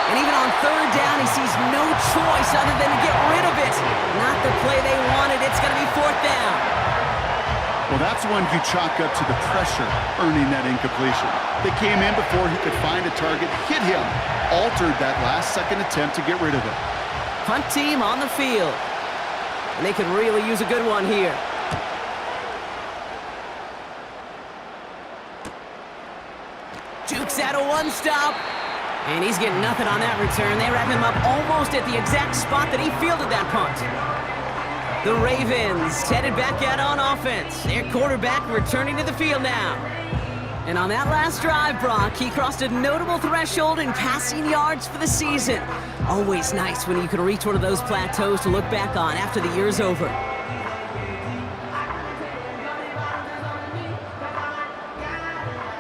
And even on 3rd down, he sees no choice other than to get rid of it. Not the play they wanted. It's going to be 4th down. Well, that's one you chalk up to the pressure earning that incompletion. They came in before he could find a target, hit him, altered that last-second attempt to get rid of it. Punt team on the field. And they could really use a good one here. Jukes out a 1-stop. And he's getting nothing on that return. They wrap him up almost at the exact spot that he fielded that punt. The Ravens headed back out on offense. Their quarterback returning to the field now. And on that last drive, Brock, he crossed a notable threshold in passing yards for the season. Always nice when you can reach one of those plateaus to look back on after the year's over.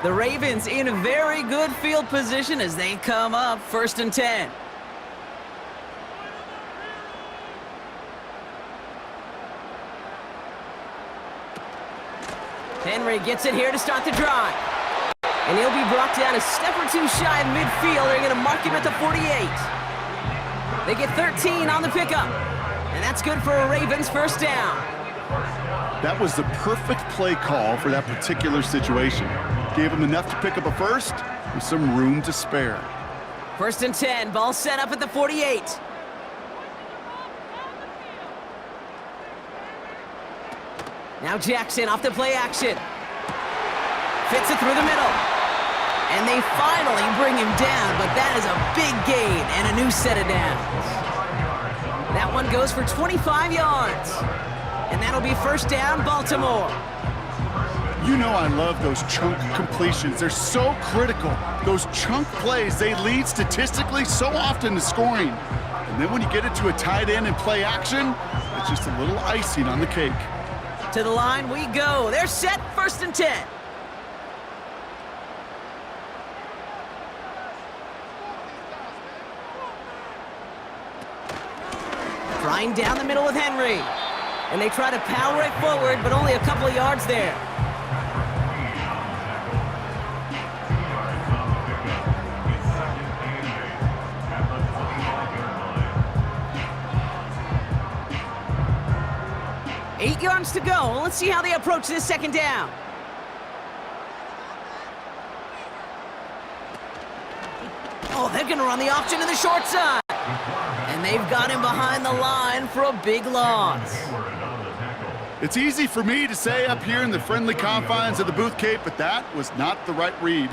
The Ravens in a very good field position as they come up 1st and 10. Henry gets it here to start the drive. And he'll be brought down a step or 2 shy of midfield. They're going to mark him at the 48. They get 13 on the pickup. And that's good for a Ravens 1st down. That was the perfect play call for that particular situation. Gave him enough to pick up a first with some room to spare. 1st and 10, ball set up at the 48. Now Jackson off the play action. Fits it through the middle. And they finally bring him down, but that is a big gain and a new set of downs. That one goes for 25 yards. And that'll be 1st down, Baltimore. You know I love those chunk completions. They're so critical. Those chunk plays, they lead statistically so often to scoring. And then when you get it to a tight end and play action, it's just a little icing on the cake. To the line we go. They're set, 1st and 10. Trying down the middle with Henry. And they try to power it forward, but only a couple of yards there. Eight yards to go. Let's see how they approach this 2nd down. Oh, they're going to run the option to the short side. And they've got him behind the line for a big loss. It's easy for me to say up here in the friendly confines of the booth, Cape, but that was not the right read.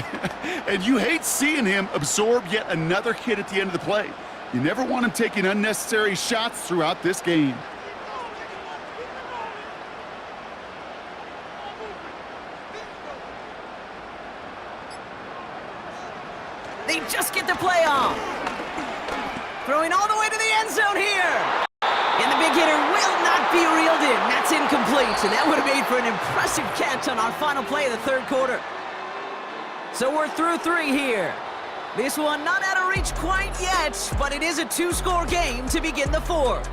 And you hate seeing him absorb yet another hit at the end of the play. You never want him taking unnecessary shots throughout this game. They just get the play off. Throwing all the way to the end zone here. And the big hitter will not be reeled in. That's incomplete, and that would have made for an impressive catch on our final play of the 3rd quarter. So we're through 3 here. This one not out of reach quite yet, but it is a 2-score game to begin the 4th.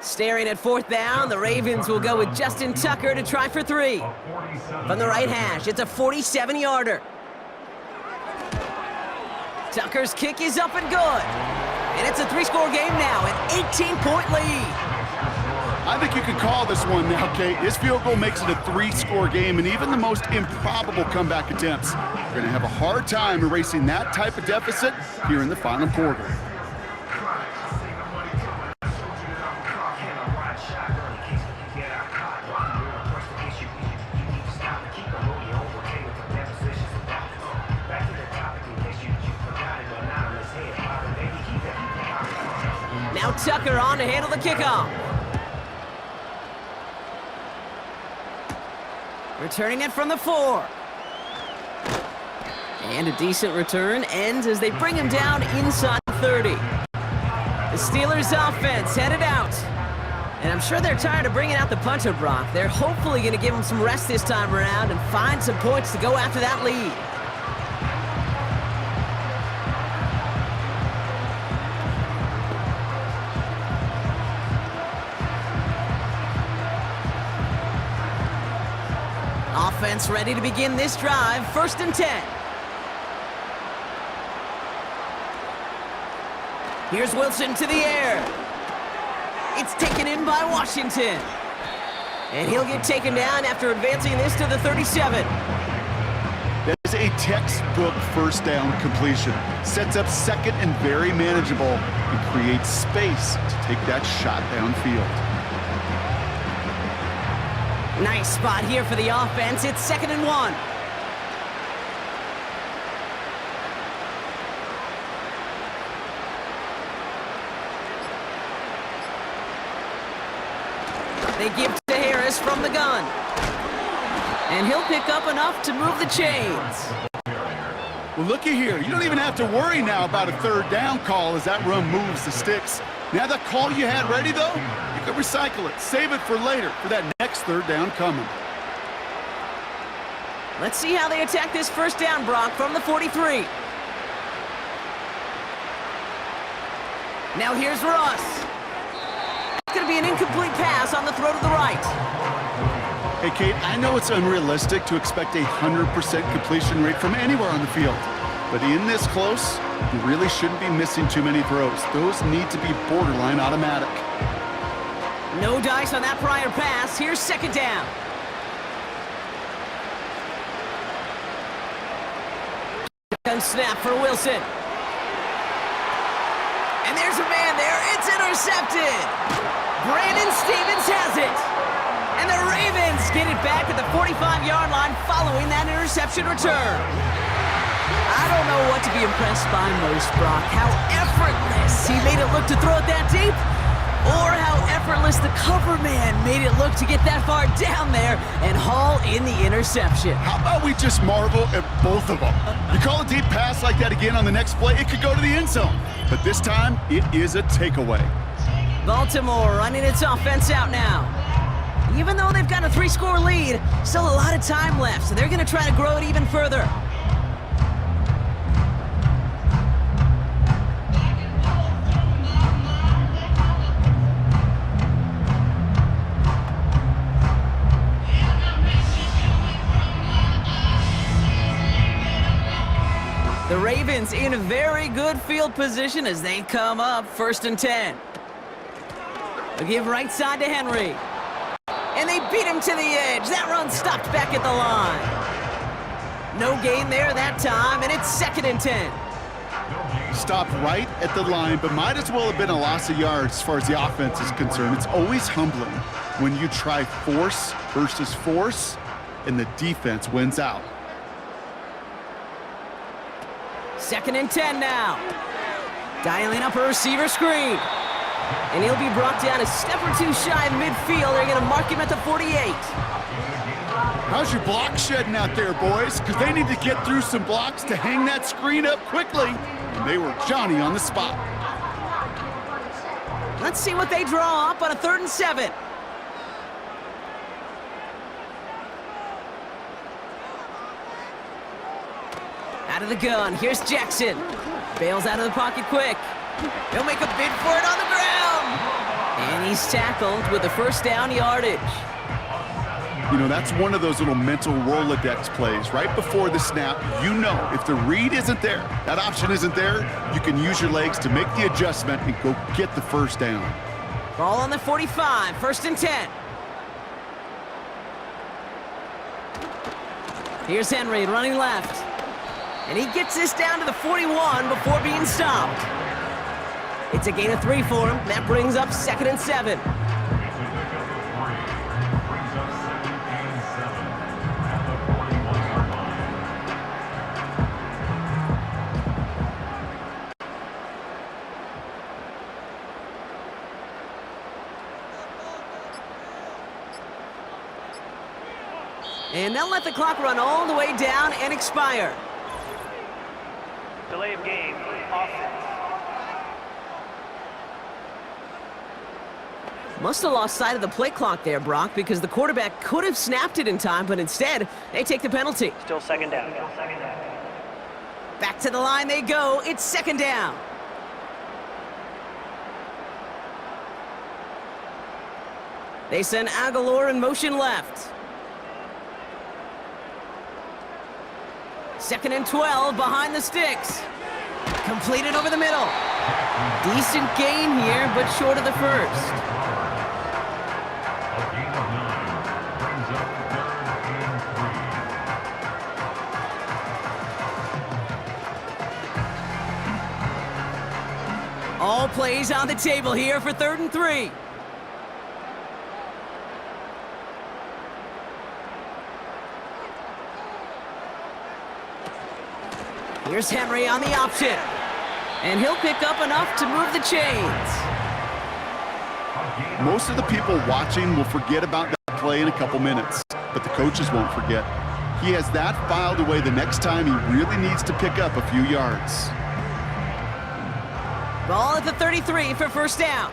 Staring at 4th down, the Ravens will go with Justin Tucker to try for 3. From the right hash, it's a 47-yarder. Tucker's kick is up and good. And it's a 3-score game now, an 18-point lead. I think you could call this one now, Kate. His field goal makes it a 3-score game, and even the most improbable comeback attempts are going to have a hard time erasing that type of deficit here in the final quarter. Now Tucker on to handle the kickoff. Returning it from the 4. And a decent return ends as they bring him down inside 30. The Steelers offense headed out. And I'm sure they're tired of bringing out the punter, Brock. They're hopefully going to give him some rest this time around and find some points to go after that lead. Offense ready to begin this drive, 1st and 10. Here's Wilson to the air. It's taken in by Washington. And he'll get taken down after advancing this to the 37. That is a textbook 1st down completion. Sets up 2nd and very manageable and creates space to take that shot downfield. Nice spot here for the offense. It's 2nd and 1. They give to Harris from the gun. And he'll pick up enough to move the chains. Well, looky here. You don't even have to worry now about a 3rd down call as that run moves the sticks. Now that call you had ready, though, you can recycle it. Save it for later for that next 3rd down coming. Let's see how they attack this 1st down, Brock, from the 43. Now here's Russ. It's going to be an incomplete pass on the throw to the right. Hey, Kate, I know it's unrealistic to expect a 100% completion rate from anywhere on the field. But in this close, you really shouldn't be missing too many throws. Those need to be borderline automatic. No dice on that prior pass. Here's second down. Gun snap for Wilson. And there's a man there. It's intercepted. Brandon Stevens has it. And the Ravens get it back at the 45-yard line following that interception return. I don't know what to be impressed by most, Brock. How effortless he made it look to throw it that deep, or how effortless the cover man made it look to get that far down there and haul in the interception. How about we just marvel at both of them? You call a deep pass like that again on the next play, it could go to the end zone. But this time, it is a takeaway. Baltimore running its offense out now. Even though they've got a 3-score lead, still a lot of time left, so they're going to try to grow it even further. The Ravens in a very good field position as they come up 1st and 10. They'll give right side to Henry. And they beat him to the edge. That run stopped back at the line. No gain there that time, and it's 2nd and 10. Stopped right at the line, but might as well have been a loss of yards as far as the offense is concerned. It's always humbling when you try force versus force, and the defense wins out. 2nd and 10 now. Dialing up a receiver screen. And he'll be brought down a step or two shy of midfield. They're going to mark him at the 48. How's your block shedding out there, boys? Because they need to get through some blocks to hang that screen up quickly. And they were Johnny on the spot. Let's see what they draw up on a 3rd and 7. Out of the gun, here's Jackson. Bails out of the pocket quick. He'll make a bid for it on the ground. And he's tackled with the 1st down yardage. You know, that's one of those little mental Rolodex plays. Right before the snap, you know if the read isn't there, that option isn't there, you can use your legs to make the adjustment and go get the 1st down. Ball on the 45, 1st and 10. Here's Henry running left. And he gets this down to the 41 before being stopped. It's a gain of 3 for him. That brings up 2nd and 7. And they'll let the clock run all the way down and expire. Delay of game, offense. Must have lost sight of the play clock there, Brock, because the quarterback could have snapped it in time, but instead, they take the penalty. Still 2nd down. Back to the line they go. It's 2nd down. They send Aguilar in motion left. 2nd and 12 behind the sticks. Completed over the middle. Decent gain here, but short of the 1st. All plays on the table here for 3rd and 3. Here's Henry on the option. And he'll pick up enough to move the chains. Most of the people watching will forget about that play in a couple minutes, but the coaches won't forget. He has that filed away the next time he really needs to pick up a few yards. Ball at the 33 for 1st down.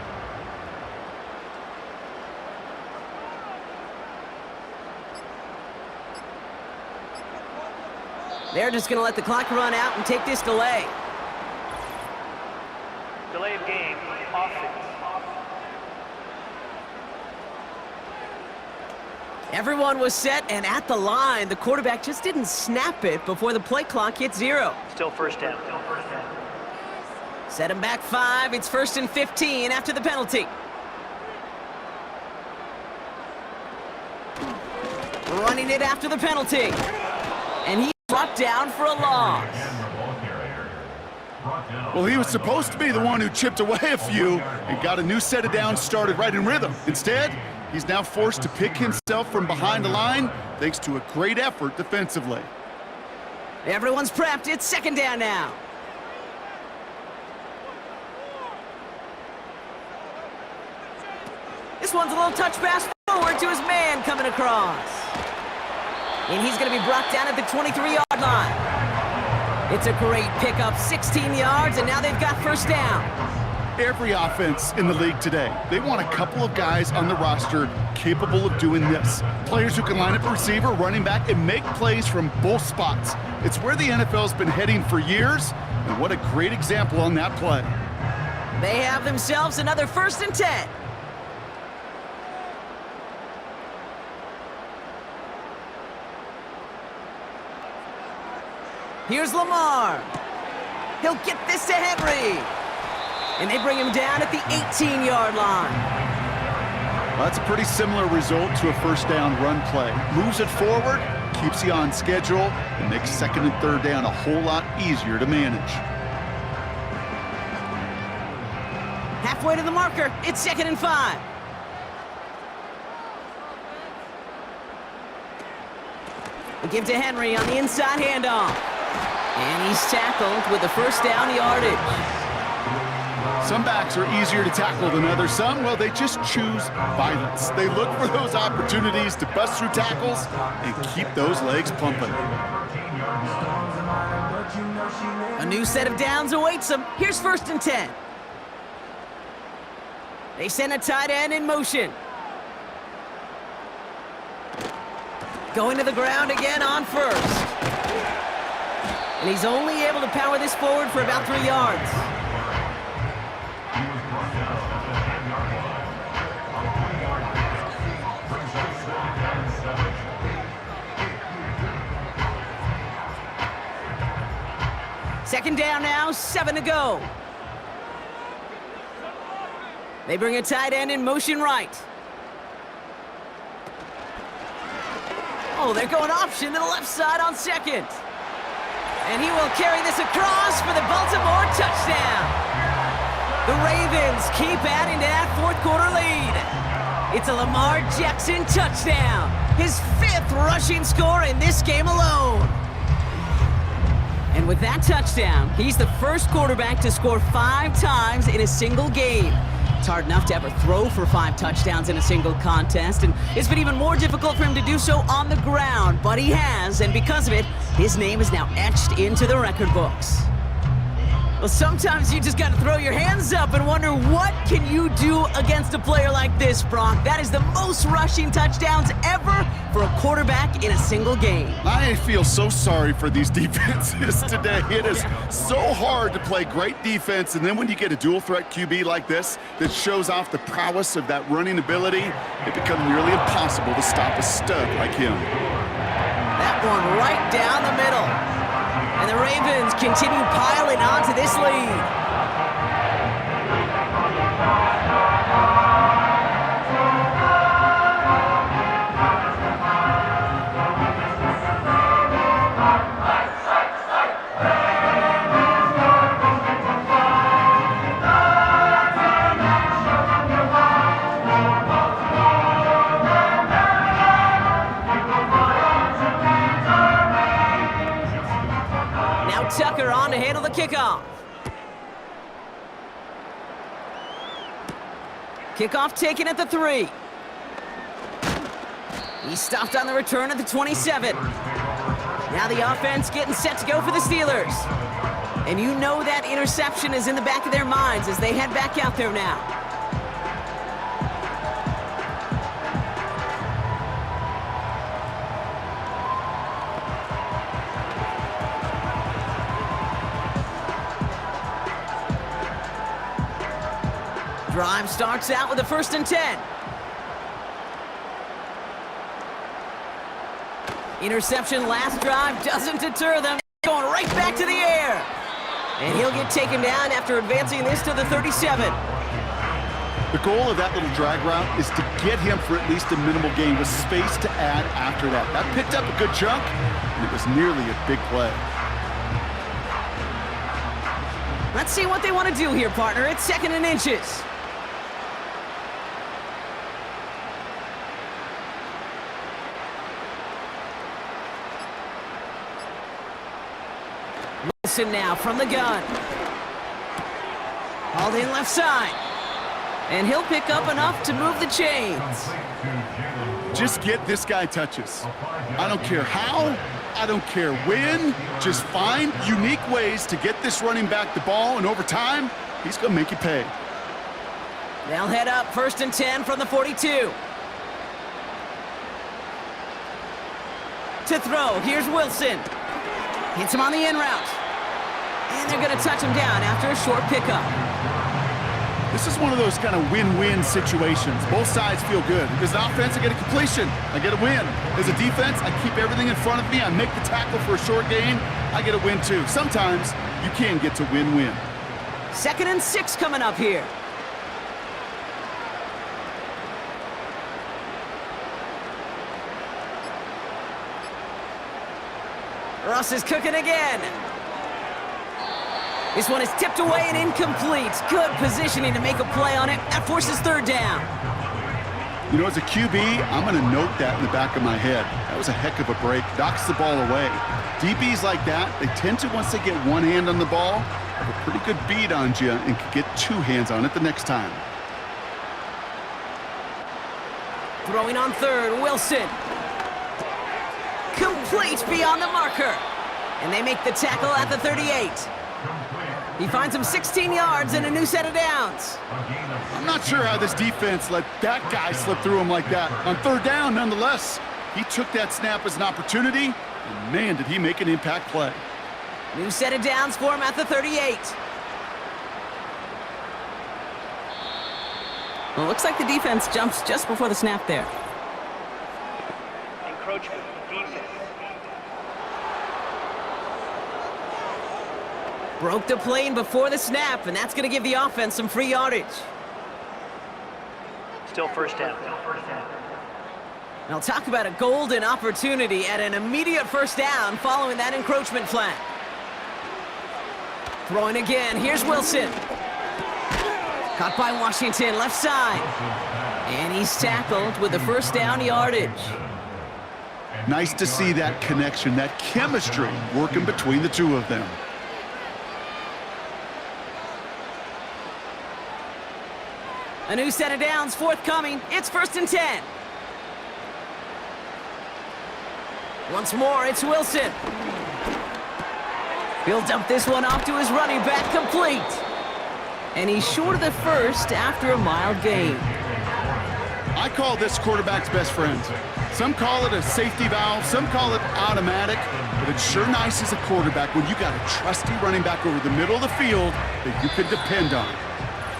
They're just going to let the clock run out and take this delay. Delay of game, offense. Everyone was set and at the line. The quarterback just didn't snap it before the play clock hit 0. Still first down. Set him back 5. It's 1st and 15 after the penalty. Running it after the penalty. And he's brought down for a loss. Well, he was supposed to be the one who chipped away a few and got a new set of downs started right in rhythm. Instead, he's now forced to pick himself from behind the line thanks to a great effort defensively. Everyone's prepped. It's 2nd down now. This one's a little touch pass forward to his man coming across. And he's going to be brought down at the 23-yard line. It's a great pickup, 16 yards, and now they've got 1st down. Every offense in the league today, they want a couple of guys on the roster capable of doing this. Players who can line up a receiver, running back, and make plays from both spots. It's where the NFL's been heading for years, and what a great example on that play. They have themselves another 1st and 10. Here's Lamar. He'll get this to Henry. And they bring him down at the 18-yard line. Well, that's a pretty similar result to a 1st down run play. Moves it forward, keeps you on schedule, and makes 2nd and 3rd down a whole lot easier to manage. Halfway to the marker, it's 2nd and 5. We give to Henry on the inside handoff. And he's tackled with the 1st down yardage. Some backs are easier to tackle than others. Some, well, they just choose violence. They look for those opportunities to bust through tackles and keep those legs pumping. A new set of downs awaits them. Here's 1st and 10. They send a tight end in motion. Going to the ground again on 1st. And he's only able to power this forward for about 3 yards. Second down now, 7 to go. They bring a tight end in motion right. Oh, they're going option to the left side on 2nd. And he will carry this across for the Baltimore touchdown. The Ravens keep adding to that 4th quarter lead. It's a Lamar Jackson touchdown. His 5th rushing score in this game alone. And with that touchdown, he's the first quarterback to score 5 times in a single game. It's hard enough to ever throw for 5 touchdowns in a single contest, and it's been even more difficult for him to do so on the ground, but he has, and because of it, his name is now etched into the record books. Well, sometimes you just got to throw your hands up and wonder, what can you do against a player like this, Brock? That is the most rushing touchdowns ever for a quarterback in a single game. I feel so sorry for these defenses today. It is so hard to play great defense, and then when you get a dual-threat QB like this that shows off the prowess of that running ability, it becomes nearly impossible to stop a stud like him. That one right down the middle. And the Ravens continue piling on to this lead. Tucker on to handle the kickoff. Kickoff taken at the 3. He stopped on the return at the 27. Now the offense getting set to go for the Steelers. And you know that interception is in the back of their minds as they head back out there now. Drive starts out with a 1st and 10. Interception last drive doesn't deter them. Going right back to the air. And he'll get taken down after advancing this to the 37. The goal of that little drag route is to get him for at least a minimal gain with space to add after that. That picked up a good chunk, and it was nearly a big play. Let's see what they want to do here, partner. It's 2nd and inches. Wilson now from the gun. Hauled in left side. And he'll pick up enough to move the chains. Just get this guy touches. I don't care how, I don't care when. Just find unique ways to get this running back the ball, and over time, he's going to make you pay. They'll head up 1st and 10 from the 42. To throw, here's Wilson. Hits him on the in route. And they're going to touch him down after a short pickup. This is one of those kind of win-win situations. Both sides feel good. As an offense, I get a completion. I get a win. As a defense, I keep everything in front of me. I make the tackle for a short gain. I get a win, too. Sometimes you can get to win-win. 2nd and 6 coming up here. Russ is cooking again. This one is tipped away and incomplete. Good positioning to make a play on it. That forces 3rd down. You know, as a QB, I'm going to note that in the back of my head. That was a heck of a break. Knocks the ball away. DBs like that, they tend to, once they get one hand on the ball, have a pretty good beat on you and can get 2 hands on it the next time. Throwing on 3rd, Wilson. Complete beyond the marker. And they make the tackle at the 38. He finds him 16 yards and a new set of downs. I'm not sure how this defense let that guy slip through him like that. On 3rd down, nonetheless, he took that snap as an opportunity, and man, did he make an impact play. New set of downs for him at the 38. Well, it looks like the defense jumps just before the snap there. Encroachment, defense. Broke the plane before the snap, and that's going to give the offense some free yardage. Still 1st down. Now talk about a golden opportunity at an immediate 1st down following that encroachment flag. Throwing again, here's Wilson. Caught by Washington, left side. And he's tackled with the 1st down yardage. Nice to see that connection, that chemistry working between the two of them. A new set of downs forthcoming. It's 1st and 10. Once more, it's Wilson. He'll dump this one off to his running back, complete. And he's short of the 1st after a mild gain. I call this quarterback's best friend. Some call it a safety valve, some call it automatic, but it's sure nice as a quarterback when you got a trusty running back over the middle of the field that you can depend on.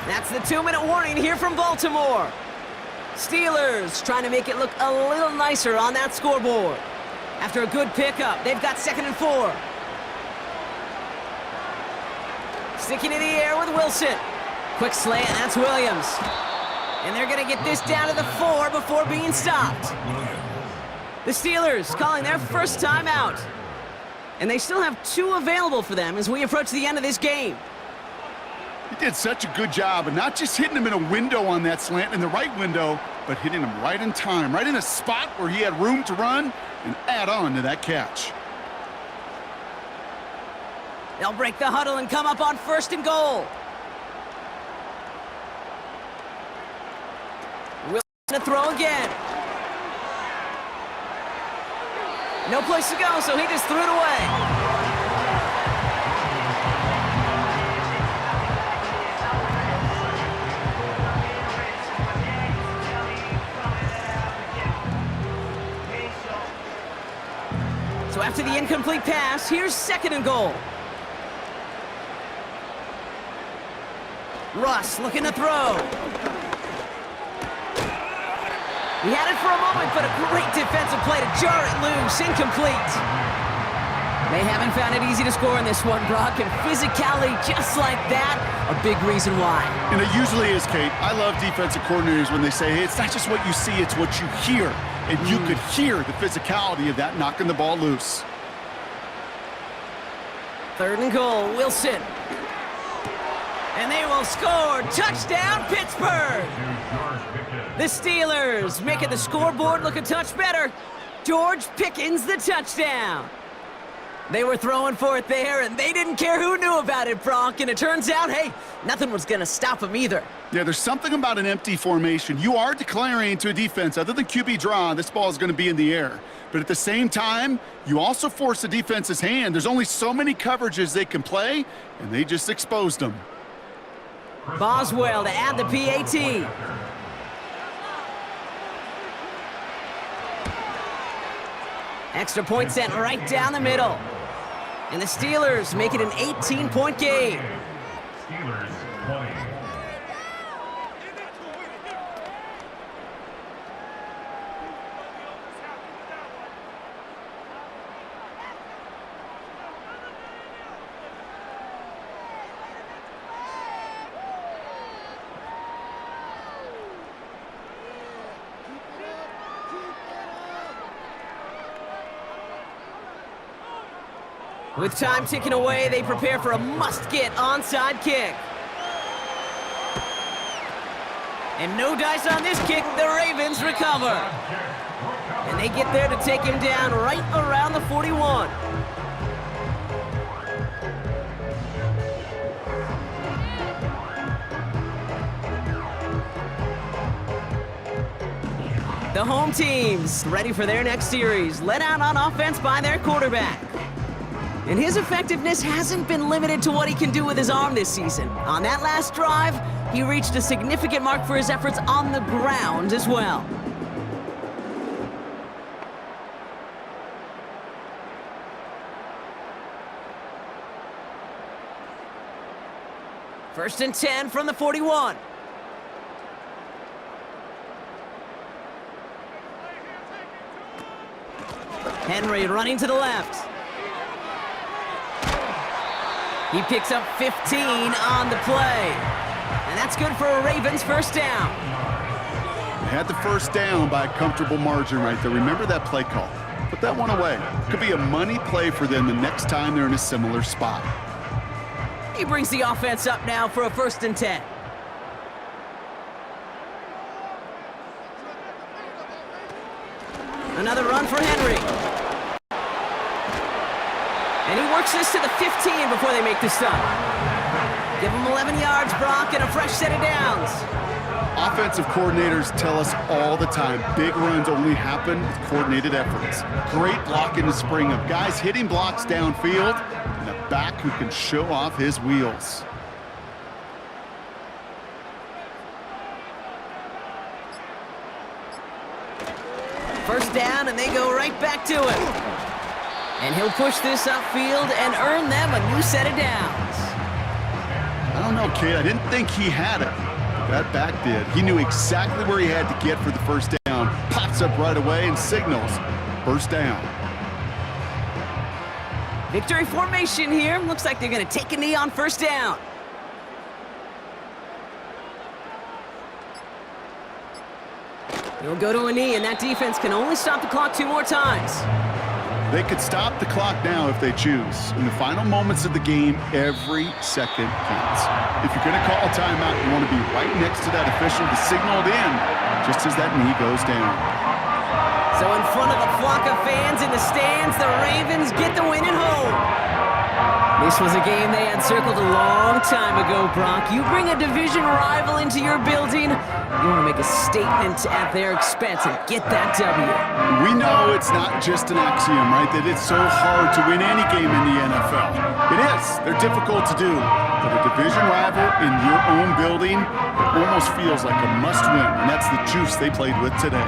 That's the 2-minute warning here from Baltimore. Steelers trying to make it look a little nicer on that scoreboard. After a good pickup, they've got 2nd and 4. Sticking in the air with Wilson. Quick slant, that's Williams. And they're going to get this down to the 4 before being stopped. The Steelers calling their 1st timeout. And they still have 2 available for them as we approach the end of this game. He did such a good job, and not just hitting him in a window on that slant, in the right window, but hitting him right in time, right in a spot where he had room to run and add on to that catch. They'll break the huddle and come up on 1st and goal. Wilson to throw again. No place to go, so he just threw it away. So after the incomplete pass, here's 2nd and goal. Russ looking to throw. He had it for a moment, but a great defensive play to jar it loose. Incomplete. They haven't found it easy to score in this one, Brock, and physicality just like that, a big reason why. And it usually is, Kate. I love defensive coordinators when they say, hey, it's not just what you see, it's what you hear. And you could hear the physicality of that knocking the ball loose. 3rd and goal, Wilson. And they will score. Touchdown, Pittsburgh! The Steelers making the scoreboard look a touch better. George Pickens, the touchdown. They were throwing for it there, and they didn't care who knew about it, Brock. And it turns out, hey, nothing was going to stop them either. Yeah, there's something about an empty formation. You are declaring to a defense, other than QB draw, this ball is going to be in the air. But at the same time, you also force the defense's hand. There's only so many coverages they can play, and they just exposed them. Boswell to add the PAT. Extra point sent right down the middle. And the Steelers make it an 18-point game. Steelers 20. With time ticking away, they prepare for a must-get onside kick. And no dice on this kick, the Ravens recover. And they get there to take him down right around the 41. The home team's ready for their next series, led out on offense by their quarterback. And his effectiveness hasn't been limited to what he can do with his arm this season. On that last drive, he reached a significant mark for his efforts on the ground as well. First and 10 from the 41. Henry running to the left. He picks up 15 on the play. And that's good for a Ravens first down. They had the first down by a comfortable margin right there. Remember that play call. Put that one away. Could be a money play for them the next time they're in a similar spot. He brings the offense up now for a first and 10. Another run for Henry. And he works this to the 15 before they make the stop. Give him 11 yards, Brock, and a fresh set of downs. Offensive coordinators tell us all the time, big runs only happen with coordinated efforts. Great block in the spring of guys hitting blocks downfield and a back who can show off his wheels. First down, and they go right back to him. And he'll push this upfield and earn them a new set of downs. I don't know, kid. I didn't think he had it. But that back did. He knew exactly where he had to get for the first down. Pops up right away and signals first down. Victory formation here. Looks like they're going to take a knee on first down. He'll go to a knee, and that defense can only stop the clock 2 more times. They could stop the clock now if they choose. In the final moments of the game, every second counts. If you're going to call a timeout, you want to be right next to that official to signal it in just as that knee goes down. So in front of the flock of fans in the stands, the Ravens get the win at home. This was a game they had circled a long time ago, Brock. You bring a division rival into your building, you want to make a statement at their expense and get that W. We know it's not just an axiom, right, that it's so hard to win any game in the NFL. It is. They're difficult to do. But a division rival in your own building, it almost feels like a must-win, and that's the juice they played with today.